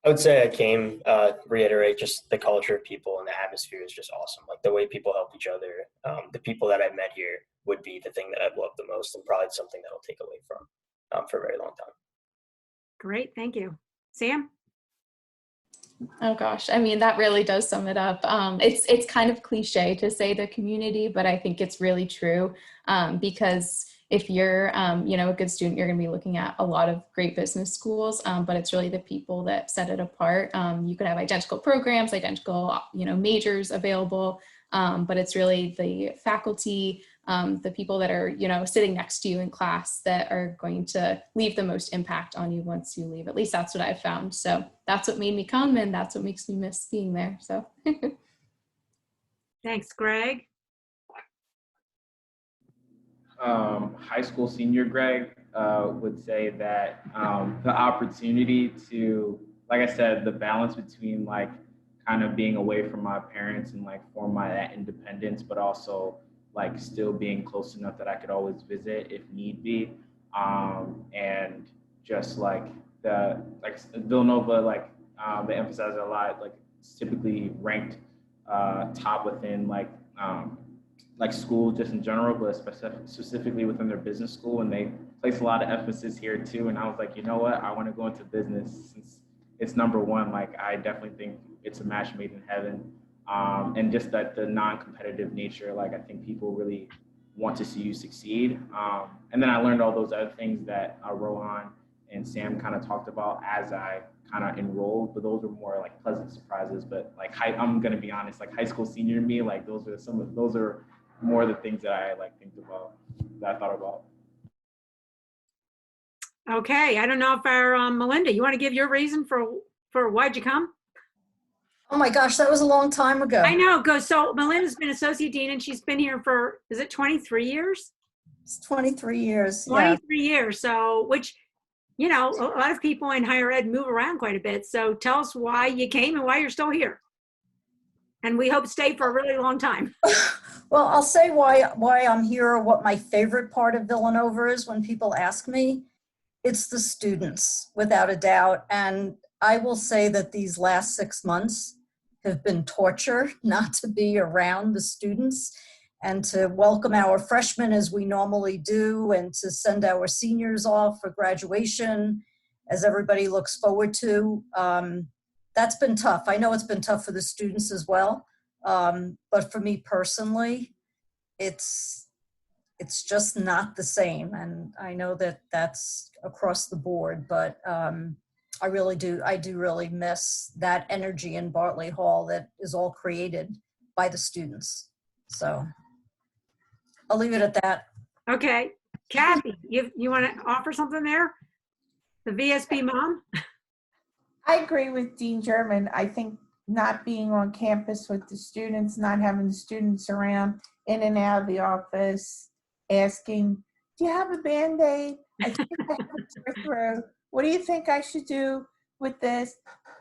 I would say I came, reiterate just the culture of people and the atmosphere is just awesome. Like the way people help each other. The people that I've met here would be the thing that I've loved the most and probably something that I'll take away from for a very long time. Great, thank you. Sam? Oh gosh, I mean, that really does sum it up. It's kind of cliche to say the community, but I think it's really true, because if you're a good student, you're going to be looking at a lot of great business schools, but it's really the people that set it apart. You could have identical programs, identical majors available, but it's really the faculty, the people that are sitting next to you in class that are going to leave the most impact on you once you leave. At least that's what I've found. So that's what made me come, and that's what makes me miss being there. So Thanks, Greg. High school senior Greg would say that the opportunity to, like I said, the balance between like kind of being away from my parents and like for my independence, but also like still being close enough that I could always visit if need be. And just like Villanova, like they emphasize it a lot, like it's typically ranked top within like school just in general, but specifically within their business school. And they place a lot of emphasis here too. And I was like, you know what? I want to go into business since it's number one. Like, I definitely think it's a match made in heaven. And just that the non-competitive nature, like I think people really want to see you succeed. And then I learned all those other things that Rohan and Sam kind of talked about as I kind of enrolled, but those were more like pleasant surprises. But like, I'm gonna be honest, like high school senior me, like those are more the things that I like think about, that I thought about. Okay, I don't know if our Melinda, you want to give your reason for why'd you come? Oh my gosh, that was a long time ago. I know, so Melinda's been associate dean and she's been here for, is it 23 years? It's 23 years. 23 years, so which, a lot of people in higher ed move around quite a bit. So tell us why you came and why you're still here. And we hope to stay for a really long time. Well, I'll say why I'm here, what my favorite part of Villanova is when people ask me. It's the students, without a doubt. And I will say that these last 6 months have been torture not to be around the students and to welcome our freshmen as we normally do and to send our seniors off for graduation as everybody looks forward to. That's been tough. I know it's been tough for the students as well. But for me personally, it's just not the same. And I know that that's across the board, but I do really miss that energy in Bartley Hall that is all created by the students. So I'll leave it at that. Okay, Kathy, you want to offer something there? The VSB mom? I agree with Dean German. I think not being on campus with the students, not having the students around in and out of the office, asking, do you have a Band-Aid? I think I have a sore throat. What do you think I should do with this?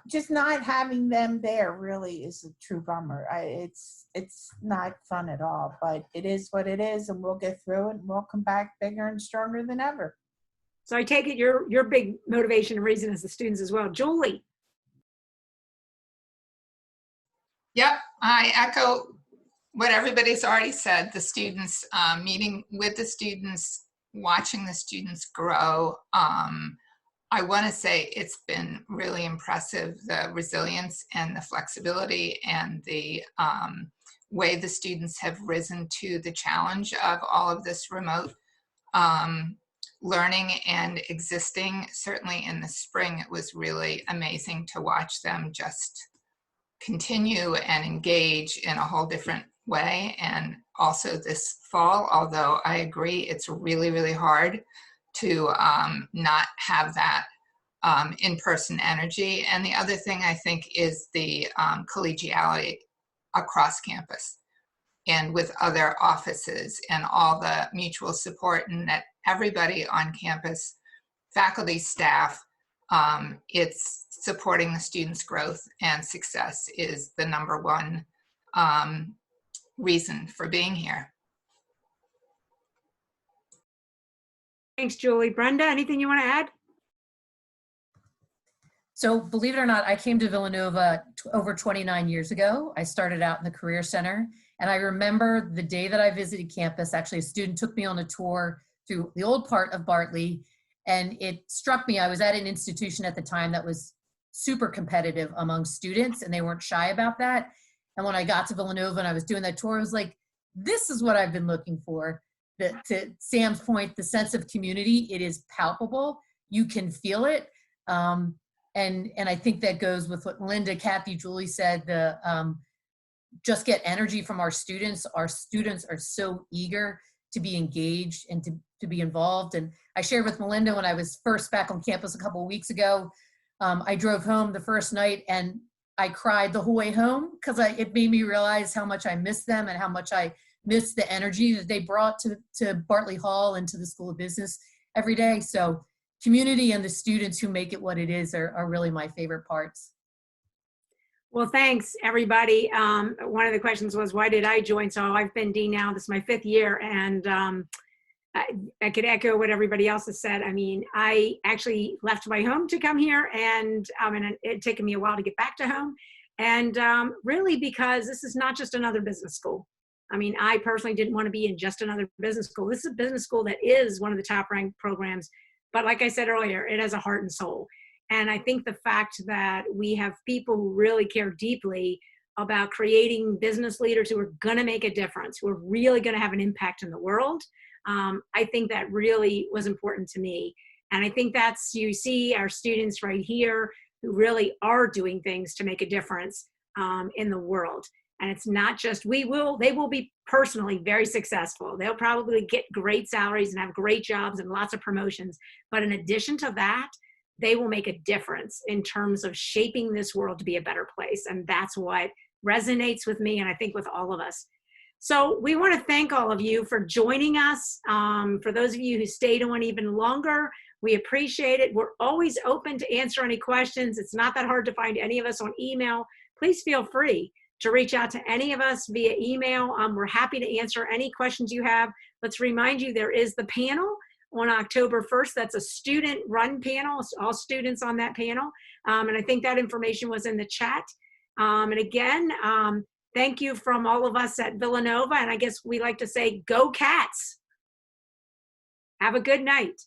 Just not having them there really is a true bummer. It's not fun at all, but it is what it is, and we'll get through it, and we'll come back bigger and stronger than ever. So I take it your big motivation and reason is the students as well. Julie. Yep, I echo what everybody's already said. The students, meeting with the students, watching the students grow. I want to say it's been really impressive, the resilience and the flexibility and the way the students have risen to the challenge of all of this remote learning and existing. Certainly in the spring, it was really amazing to watch them just continue and engage in a whole different way. And also this fall, although I agree it's really, really hard to not have that in-person energy. And the other thing I think is the collegiality across campus and with other offices and all the mutual support, and that everybody on campus, faculty, staff, it's supporting the students' growth and success is the number one reason for being here. Thanks, Julie. Brenda, anything you want to add? So believe it or not, I came to Villanova over 29 years ago. I started out in the Career Center. And I remember the day that I visited campus, actually a student took me on a tour through the old part of Bartley. And it struck me, I was at an institution at the time that was super competitive among students, and they weren't shy about that. And when I got to Villanova and I was doing that tour, I was like, this is what I've been looking for. To Sam's point, the sense of community, it is palpable. You can feel it. And I think that goes with what Melinda, Kathy, Julie said, just get energy from our students. Our students are so eager to be engaged and to be involved. And I shared with Melinda when I was first back on campus a couple of weeks ago, I drove home the first night and I cried the whole way home because it made me realize how much I miss them and how much I miss the energy that they brought to Bartley Hall and to the School of Business every day. So community and the students who make it what it is are really my favorite parts. Well, thanks, everybody. One of the questions was, why did I join? So I've been dean now. This is my 5th year, and I could echo what everybody else has said. I mean, I actually left my home to come here, and it taken me a while to get back to home. And really because this is not just another business school. I mean, I personally didn't want to be in just another business school. This is a business school that is one of the top ranked programs. But like I said earlier, it has a heart and soul. And I think the fact that we have people who really care deeply about creating business leaders who are going to make a difference, who are really going to have an impact in the world, I think that really was important to me. And I think you see our students right here who really are doing things to make a difference in the world. And it's not just they will be personally very successful. They'll probably get great salaries and have great jobs and lots of promotions. But in addition to that, they will make a difference in terms of shaping this world to be a better place. And that's what resonates with me, and I think with all of us. So we want to thank all of you for joining us. For those of you who stayed on even longer, we appreciate it. We're always open to answer any questions. It's not that hard to find any of us on email. Please feel free to reach out to any of us via email. We're happy to answer any questions you have. Let's remind you, there is the panel on October 1st. That's a student-run panel, all students on that panel. And I think that information was in the chat. And again, thank you from all of us at Villanova. And I guess we like to say, go Cats. Have a good night.